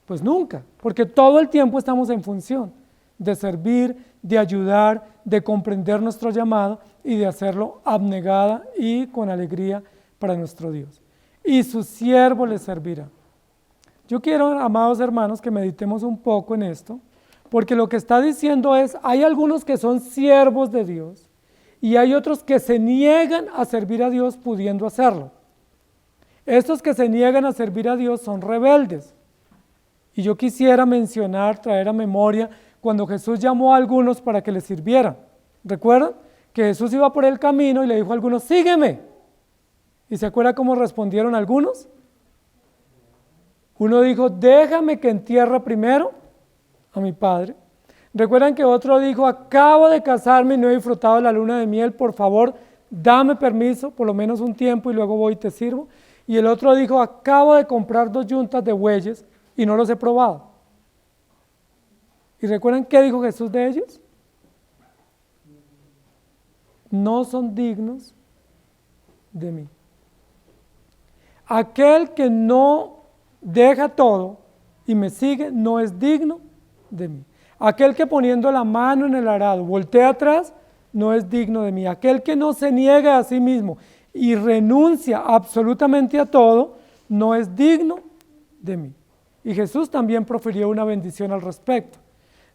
Pues nunca, porque todo el tiempo estamos en función de servir, de ayudar, de comprender nuestro llamado y de hacerlo abnegada y con alegría para nuestro Dios. Y su siervo le servirá. Yo quiero, amados hermanos, que meditemos un poco en esto, porque lo que está diciendo es, hay algunos que son siervos de Dios y hay otros que se niegan a servir a Dios pudiendo hacerlo. Estos que se niegan a servir a Dios son rebeldes. Y yo quisiera mencionar, traer a memoria, cuando Jesús llamó a algunos para que le sirvieran. ¿Recuerdan? Que Jesús iba por el camino y le dijo a algunos, sígueme. ¿Y se acuerda cómo respondieron algunos? Uno dijo, déjame que entierre primero a mi padre. ¿Recuerdan que otro dijo, acabo de casarme y no he disfrutado de la luna de miel, por favor, dame permiso, por lo menos un tiempo y luego voy y te sirvo? Y el otro dijo, acabo de comprar 2 yuntas de bueyes y no los he probado. ¿Y recuerdan qué dijo Jesús de ellos? No son dignos de mí. Aquel que no deja todo y me sigue no es digno de mí. Aquel que poniendo la mano en el arado voltea atrás no es digno de mí. Aquel que no se niega a sí mismo y renuncia absolutamente a todo no es digno de mí. Y Jesús también profirió una bendición al respecto.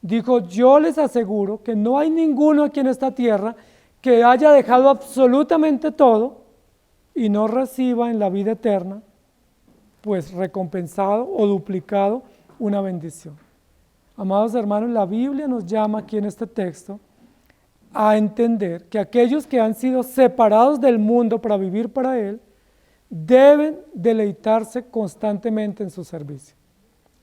Dijo, yo les aseguro que no hay ninguno aquí en esta tierra que haya dejado absolutamente todo y no reciba en la vida eterna, pues recompensado o duplicado una bendición. Amados hermanos, la Biblia nos llama aquí en este texto a entender que aquellos que han sido separados del mundo para vivir para Él, deben deleitarse constantemente en su servicio.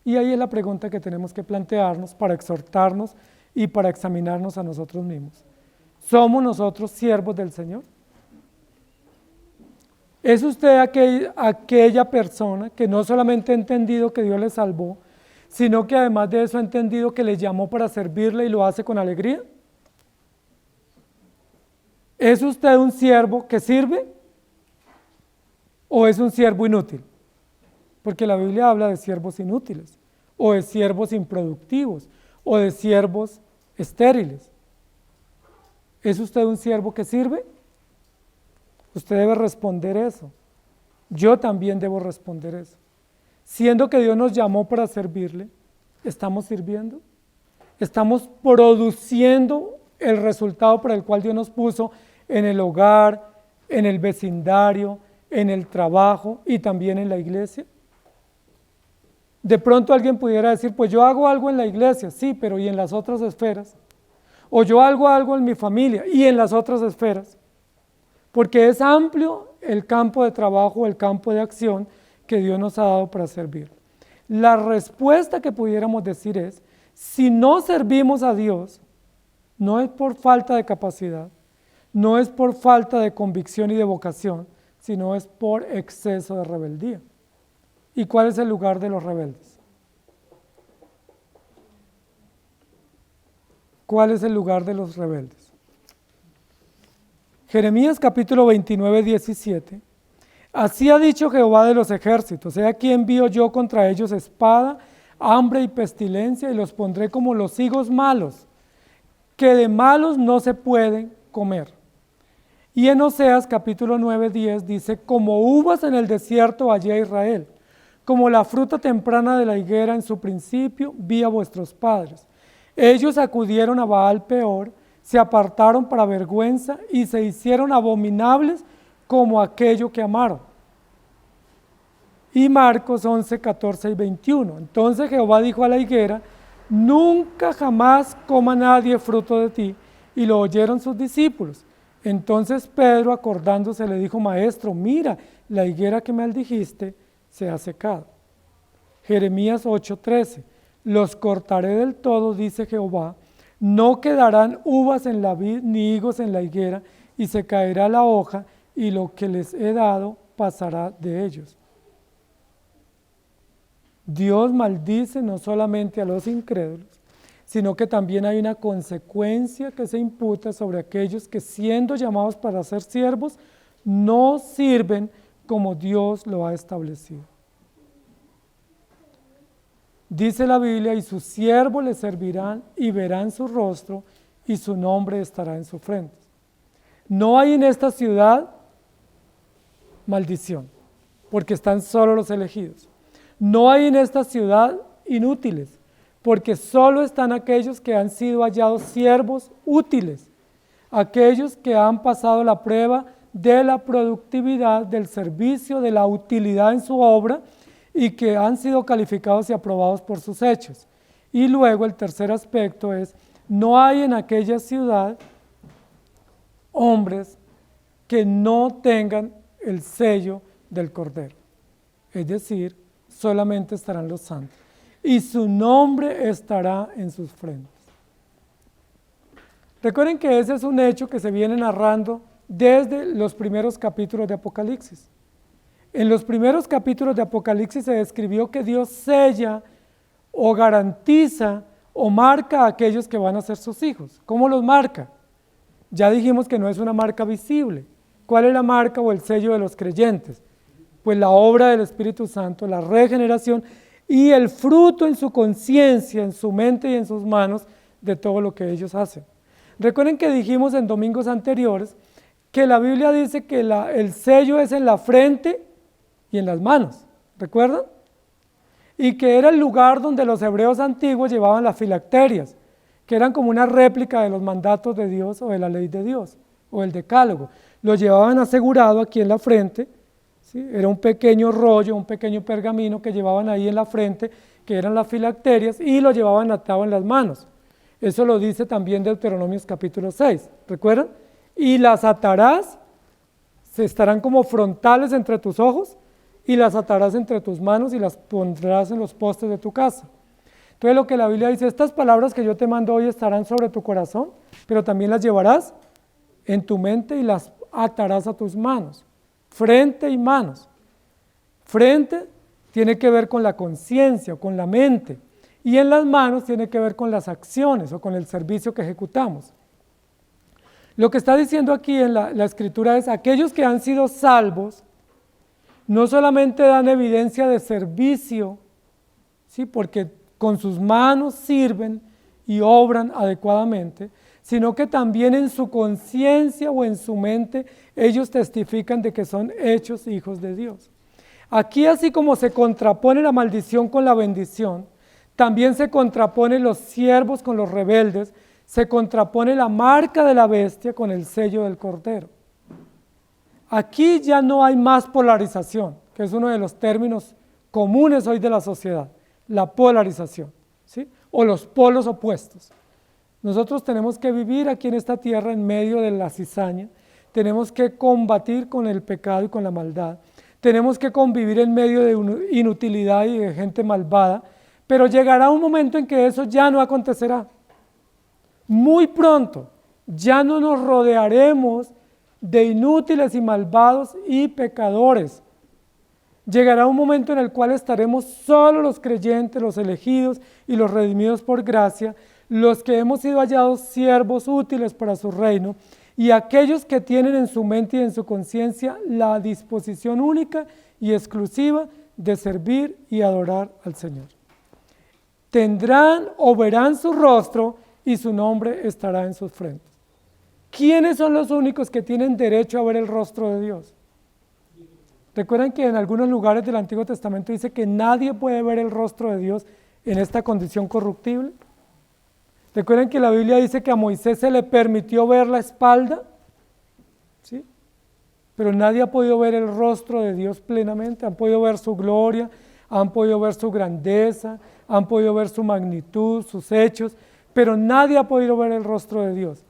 Y ahí es la pregunta que tenemos que plantearnos para exhortarnos y para examinarnos a nosotros mismos. ¿Somos nosotros siervos del Señor? ¿Es usted aquella persona que no solamente ha entendido que Dios le salvó, sino que además de eso ha entendido que le llamó para servirle y lo hace con alegría? ¿Es usted un siervo que sirve o es un siervo inútil? Porque la Biblia habla de siervos inútiles, o de siervos improductivos, o de siervos estériles. ¿Es usted un siervo que sirve? Usted debe responder eso. Yo también debo responder eso. Siendo que Dios nos llamó para servirle, ¿estamos sirviendo? ¿Estamos produciendo el resultado para el cual Dios nos puso en el hogar, en el vecindario, en el trabajo y también en la iglesia? De pronto alguien pudiera decir, pues yo hago algo en la iglesia, sí, pero ¿y en las otras esferas? O yo hago algo en mi familia y en las otras esferas. Porque es amplio el campo de trabajo, el campo de acción que Dios nos ha dado para servir. La respuesta que pudiéramos decir es, si no servimos a Dios, no es por falta de capacidad, no es por falta de convicción y de vocación, sino es por exceso de rebeldía. ¿Y cuál es el lugar de los rebeldes? ¿Cuál es el lugar de los rebeldes? Jeremías capítulo 29, 17. Así ha dicho Jehová de los ejércitos, he aquí envío yo contra ellos espada, hambre y pestilencia, y los pondré como los higos malos, que de malos no se pueden comer. Y en Oseas capítulo 9, 10 dice, como uvas en el desierto hallé a Israel, como la fruta temprana de la higuera en su principio vi a vuestros padres. Ellos acudieron a Baal Peor, se apartaron para vergüenza y se hicieron abominables como aquello que amaron. Y Marcos 11, 14 y 21. Entonces Jehová dijo a la higuera, nunca jamás coma nadie fruto de ti. Y lo oyeron sus discípulos. Entonces Pedro, acordándose, le dijo, maestro, mira, la higuera que maldijiste se ha secado. Jeremías 8:13, los cortaré del todo, dice Jehová, no quedarán uvas en la vid ni higos en la higuera, y se caerá la hoja, y lo que les he dado pasará de ellos. Dios maldice no solamente a los incrédulos, sino que también hay una consecuencia que se imputa sobre aquellos que, siendo llamados para ser siervos, no sirven como Dios lo ha establecido. Dice la Biblia, y sus siervos le servirán y verán su rostro y su nombre estará en su frente. No hay en esta ciudad maldición, porque están solo los elegidos. No hay en esta ciudad inútiles, porque solo están aquellos que han sido hallados siervos útiles, aquellos que han pasado la prueba de la productividad, del servicio, de la utilidad en su obra, y que han sido calificados y aprobados por sus hechos. Y luego el tercer aspecto es, no hay en aquella ciudad hombres que no tengan el sello del Cordero. Es decir, solamente estarán los santos. Y su nombre estará en sus frentes. Recuerden que ese es un hecho que se viene narrando desde los primeros capítulos de Apocalipsis. En los primeros capítulos de Apocalipsis se describió que Dios sella o garantiza o marca a aquellos que van a ser sus hijos. ¿Cómo los marca? Ya dijimos que no es una marca visible. ¿Cuál es la marca o el sello de los creyentes? Pues la obra del Espíritu Santo, la regeneración y el fruto en su conciencia, en su mente y en sus manos de todo lo que ellos hacen. Recuerden que dijimos en domingos anteriores que la Biblia dice que el sello es en la frente y en las manos, ¿recuerdan? Y que era el lugar donde los hebreos antiguos llevaban las filacterias, que eran como una réplica de los mandatos de Dios o de la ley de Dios, o el decálogo. Lo llevaban asegurado aquí en la frente, ¿sí? Era un pequeño rollo, un pequeño pergamino que llevaban ahí en la frente, que eran las filacterias, y lo llevaban atado en las manos. Eso lo dice también Deuteronomios capítulo 6, ¿recuerdan? Y las atarás, se estarán como frontales entre tus ojos, y las atarás entre tus manos y las pondrás en los postes de tu casa. Entonces lo que la Biblia dice, estas palabras que yo te mando hoy estarán sobre tu corazón, pero también las llevarás en tu mente y las atarás a tus manos, frente y manos. Frente tiene que ver con la conciencia, con la mente, y en las manos tiene que ver con las acciones o con el servicio que ejecutamos. Lo que está diciendo aquí en la Escritura es, aquellos que han sido salvos, no solamente dan evidencia de servicio, ¿sí? Porque con sus manos sirven y obran adecuadamente, sino que también en su conciencia o en su mente ellos testifican de que son hechos hijos de Dios. Aquí, así como se contrapone la maldición con la bendición, también se contraponen los siervos con los rebeldes, se contrapone la marca de la bestia con el sello del Cordero. Aquí ya no hay más polarización, que es uno de los términos comunes hoy de la sociedad, la polarización, ¿sí? O los polos opuestos. Nosotros tenemos que vivir aquí en esta tierra en medio de la cizaña, tenemos que combatir con el pecado y con la maldad, tenemos que convivir en medio de inutilidad y de gente malvada, pero llegará un momento en que eso ya no acontecerá. Muy pronto ya no nos rodearemos de inútiles y malvados y pecadores. Llegará un momento en el cual estaremos solo los creyentes, los elegidos y los redimidos por gracia, los que hemos sido hallados siervos útiles para su reino, y aquellos que tienen en su mente y en su conciencia la disposición única y exclusiva de servir y adorar al Señor. Tendrán o verán su rostro y su nombre estará en sus frentes. ¿Quiénes son los únicos que tienen derecho a ver el rostro de Dios? Recuerden que en algunos lugares del Antiguo Testamento dice que nadie puede ver el rostro de Dios en esta condición corruptible. Recuerden que la Biblia dice que a Moisés se le permitió ver la espalda, ¿sí? Pero nadie ha podido ver el rostro de Dios plenamente, han podido ver su gloria, han podido ver su grandeza, han podido ver su magnitud, sus hechos, pero nadie ha podido ver el rostro de Dios.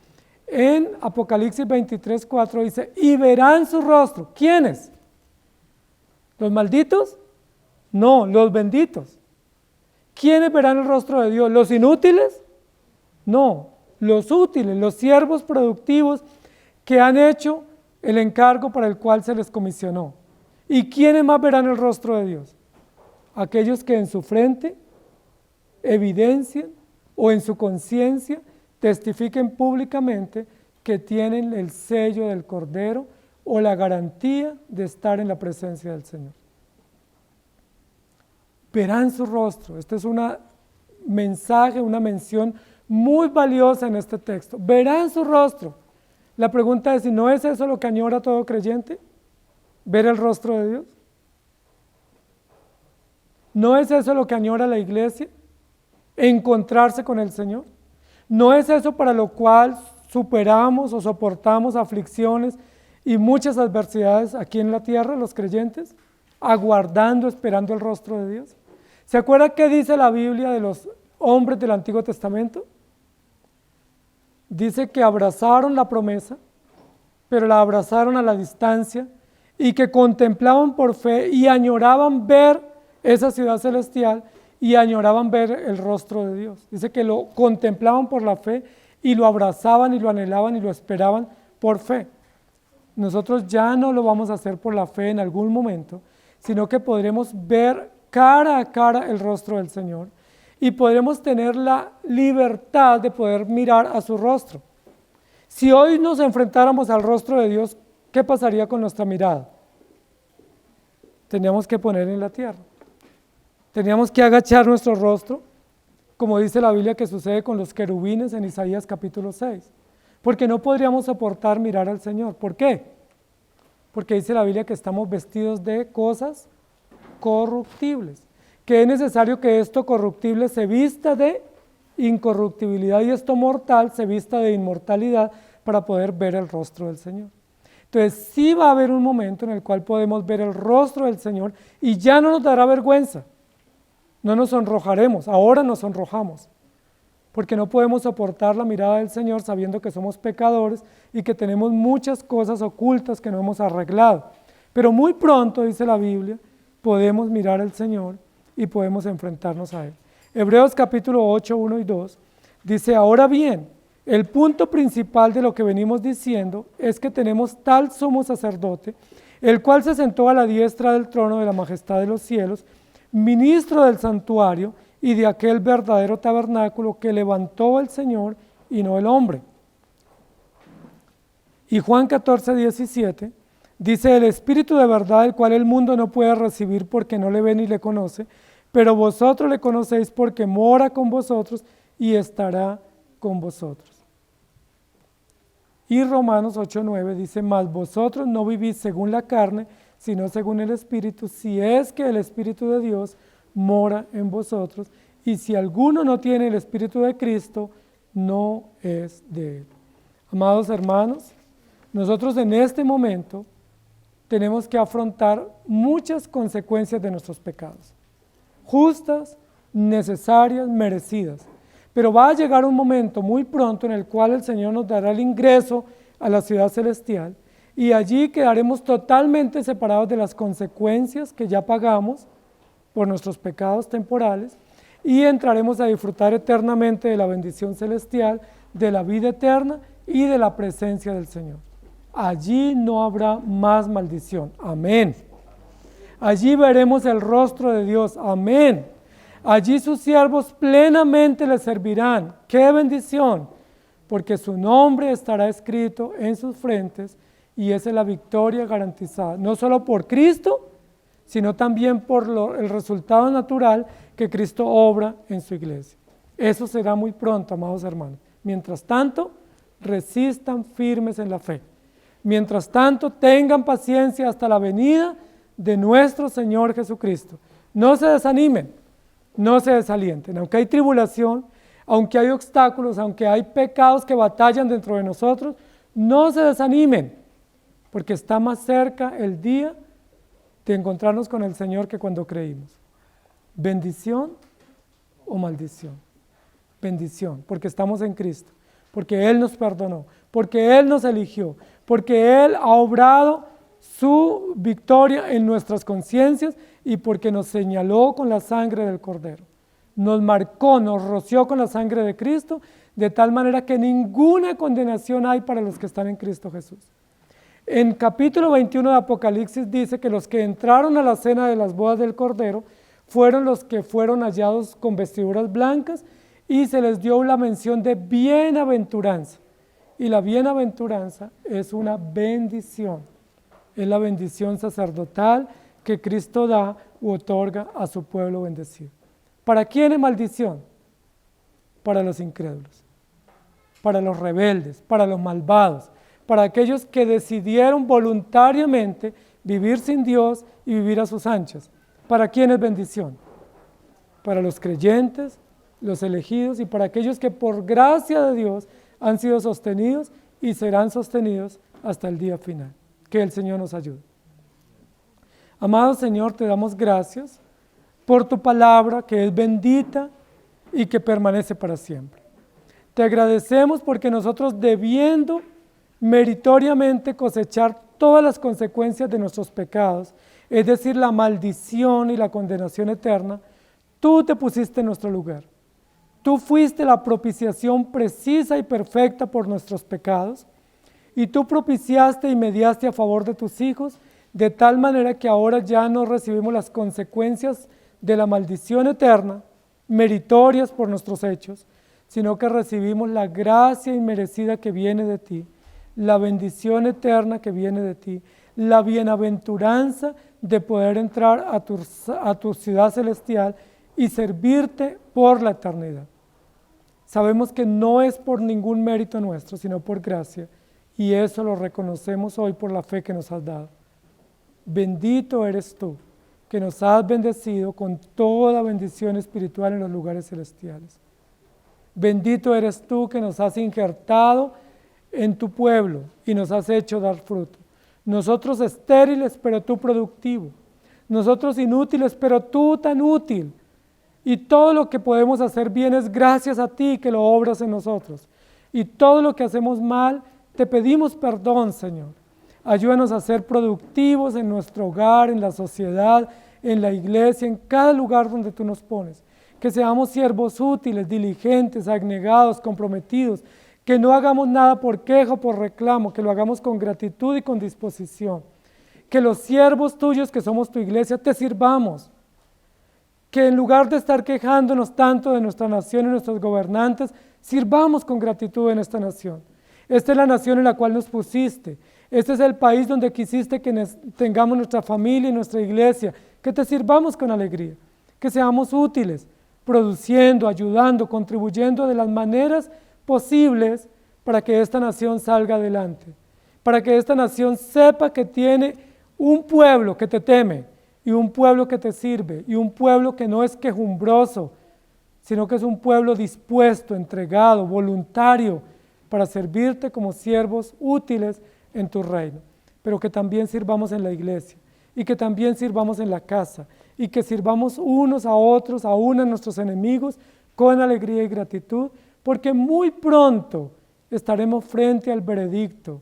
En Apocalipsis 23:4 dice, y verán su rostro. ¿Quiénes? ¿Los malditos? No, los benditos. ¿Quiénes verán el rostro de Dios? ¿Los inútiles? No, los útiles, los siervos productivos que han hecho el encargo para el cual se les comisionó. ¿Y quiénes más verán el rostro de Dios? Aquellos que en su frente evidencien o en su conciencia testifiquen públicamente que tienen el sello del Cordero o la garantía de estar en la presencia del Señor. Verán su rostro. Este es un mensaje, una mención muy valiosa en este texto. Verán su rostro. La pregunta es, ¿y no es eso lo que añora todo creyente? ¿Ver el rostro de Dios? ¿No es eso lo que añora la iglesia? ¿Encontrarse con el Señor? ¿No es eso para lo cual superamos o soportamos aflicciones y muchas adversidades aquí en la tierra, los creyentes? Aguardando, esperando el rostro de Dios. ¿Se acuerda qué dice la Biblia de los hombres del Antiguo Testamento? Dice que abrazaron la promesa, pero la abrazaron a la distancia, y que contemplaban por fe y añoraban ver esa ciudad celestial y añoraban ver el rostro de Dios. Dice que lo contemplaban por la fe y lo abrazaban y lo anhelaban y lo esperaban por fe. Nosotros ya no lo vamos a hacer por la fe en algún momento, sino que podremos ver cara a cara el rostro del Señor y podremos tener la libertad de poder mirar a su rostro. Si hoy nos enfrentáramos al rostro de Dios, ¿qué pasaría con nuestra mirada? Teníamos que poner en la tierra. Teníamos que agachar nuestro rostro, como dice la Biblia que sucede con los querubines en Isaías capítulo 6, porque no podríamos soportar mirar al Señor. ¿Por qué? Porque dice la Biblia que estamos vestidos de cosas corruptibles, que es necesario que esto corruptible se vista de incorruptibilidad y esto mortal se vista de inmortalidad para poder ver el rostro del Señor. Entonces sí va a haber un momento en el cual podemos ver el rostro del Señor y ya no nos dará vergüenza. no nos sonrojaremos, ahora nos sonrojamos, porque no podemos soportar la mirada del Señor sabiendo que somos pecadores y que tenemos muchas cosas ocultas que no hemos arreglado. Pero muy pronto, dice la Biblia, podemos mirar al Señor y podemos enfrentarnos a Él. Hebreos capítulo 8, 1 y 2 dice, ahora bien, el punto principal de lo que venimos diciendo es que tenemos tal sumo sacerdote, el cual se sentó a la diestra del trono de la majestad de los cielos, ministro del santuario y de aquel verdadero tabernáculo que levantó el Señor y no el hombre. Y Juan 14, 17 dice, el Espíritu de verdad, el cual el mundo no puede recibir porque no le ve ni le conoce, pero vosotros le conocéis porque mora con vosotros y estará con vosotros. Y Romanos 8:9 dice, mas vosotros no vivís según la carne, sino según el Espíritu, si es que el Espíritu de Dios mora en vosotros, y si alguno no tiene el Espíritu de Cristo, no es de Él. Amados hermanos, nosotros en este momento tenemos que afrontar muchas consecuencias de nuestros pecados, justas, necesarias, merecidas. Pero va a llegar un momento muy pronto en el cual el Señor nos dará el ingreso a la ciudad celestial y allí quedaremos totalmente separados de las consecuencias que ya pagamos por nuestros pecados temporales y entraremos a disfrutar eternamente de la bendición celestial, de la vida eterna y de la presencia del Señor. Allí no habrá más maldición. Amén. Allí veremos el rostro de Dios. Amén. Allí sus siervos plenamente le servirán. ¡Qué bendición! Porque su nombre estará escrito en sus frentes y esa es la victoria garantizada, no solo por Cristo, sino también por el resultado natural que Cristo obra en su iglesia. Eso será muy pronto, amados hermanos. Mientras tanto, resistan firmes en la fe. Mientras tanto, tengan paciencia hasta la venida de nuestro Señor Jesucristo. No se desanimen. No se desalienten, aunque hay tribulación, aunque hay obstáculos, aunque hay pecados que batallan dentro de nosotros, no se desanimen, porque está más cerca el día de encontrarnos con el Señor que cuando creímos. Bendición o maldición. Bendición, porque estamos en Cristo, porque Él nos perdonó, porque Él nos eligió, porque Él ha obrado su victoria en nuestras conciencias y porque nos señaló con la sangre del Cordero. Nos marcó, nos roció con la sangre de Cristo, de tal manera que ninguna condenación hay para los que están en Cristo Jesús. En capítulo 21 de Apocalipsis dice que los que entraron a la cena de las bodas del Cordero fueron los que fueron hallados con vestiduras blancas y se les dio la mención de bienaventuranza. Y la bienaventuranza es una bendición, es la bendición sacerdotal que Cristo da u otorga a su pueblo bendecido. ¿Para quién es maldición? Para los incrédulos, para los rebeldes, para los malvados, para aquellos que decidieron voluntariamente vivir sin Dios y vivir a sus anchas. ¿Para quién es bendición? Para los creyentes, los elegidos y para aquellos que por gracia de Dios han sido sostenidos y serán sostenidos hasta el día final. Que el Señor nos ayude. Amado Señor, te damos gracias por tu palabra que es bendita y que permanece para siempre. Te agradecemos porque nosotros debiendo meritoriamente cosechar todas las consecuencias de nuestros pecados, es decir, la maldición y la condenación eterna, tú te pusiste en nuestro lugar. Tú fuiste la propiciación precisa y perfecta por nuestros pecados y tú propiciaste y mediaste a favor de tus hijos de tal manera que ahora ya no recibimos las consecuencias de la maldición eterna, meritorias por nuestros hechos, sino que recibimos la gracia inmerecida que viene de ti, la bendición eterna que viene de ti, la bienaventuranza de poder entrar a tu ciudad celestial y servirte por la eternidad. Sabemos que no es por ningún mérito nuestro, sino por gracia, y eso lo reconocemos hoy por la fe que nos has dado. Bendito eres tú, que nos has bendecido con toda bendición espiritual en los lugares celestiales. Bendito eres tú que nos has injertado en tu pueblo y nos has hecho dar fruto. Nosotros estériles, pero tú productivo. Nosotros inútiles, pero tú tan útil. Y todo lo que podemos hacer bien es gracias a ti que lo obras en nosotros. Y todo lo que hacemos mal, te pedimos perdón, Señor. Ayúdanos a ser productivos en nuestro hogar, en la sociedad, en la iglesia, en cada lugar donde tú nos pones. Que seamos siervos útiles, diligentes, abnegados, comprometidos. Que no hagamos nada por queja o por reclamo, que lo hagamos con gratitud y con disposición. Que los siervos tuyos, que somos tu iglesia, te sirvamos. Que en lugar de estar quejándonos tanto de nuestra nación y nuestros gobernantes, sirvamos con gratitud en esta nación. Esta es la nación en la cual nos pusiste. Este es el país donde quisiste que tengamos nuestra familia y nuestra iglesia. Que te sirvamos con alegría. Que seamos útiles, produciendo, ayudando, contribuyendo de las maneras posibles para que esta nación salga adelante. Para que esta nación sepa que tiene un pueblo que te teme y un pueblo que te sirve y un pueblo que no es quejumbroso, sino que es un pueblo dispuesto, entregado, voluntario para servirte como siervos útiles en tu reino, pero que también sirvamos en la iglesia y que también sirvamos en la casa y que sirvamos unos a otros, aún a nuestros enemigos, con alegría y gratitud, porque muy pronto estaremos frente al veredicto,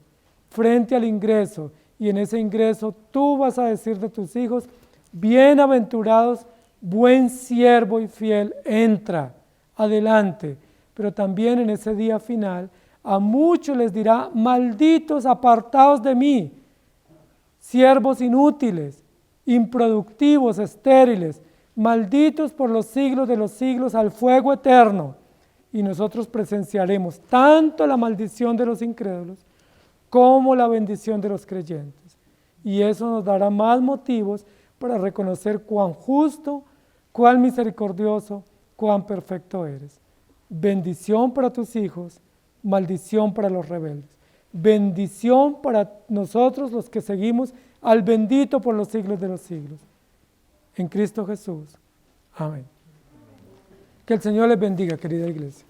frente al ingreso, y en ese ingreso tú vas a decir de tus hijos: bienaventurados, buen siervo y fiel, entra, adelante. Pero también en ese día final, a muchos les dirá: malditos, apartados de mí, siervos inútiles, improductivos, estériles, malditos por los siglos de los siglos al fuego eterno. Y nosotros presenciaremos tanto la maldición de los incrédulos como la bendición de los creyentes. Y eso nos dará más motivos para reconocer cuán justo, cuán misericordioso, cuán perfecto eres. Bendición para tus hijos, maldición para los rebeldes. Bendición para nosotros los que seguimos al bendito por los siglos de los siglos. En Cristo Jesús. Amén. Que el Señor les bendiga, querida iglesia.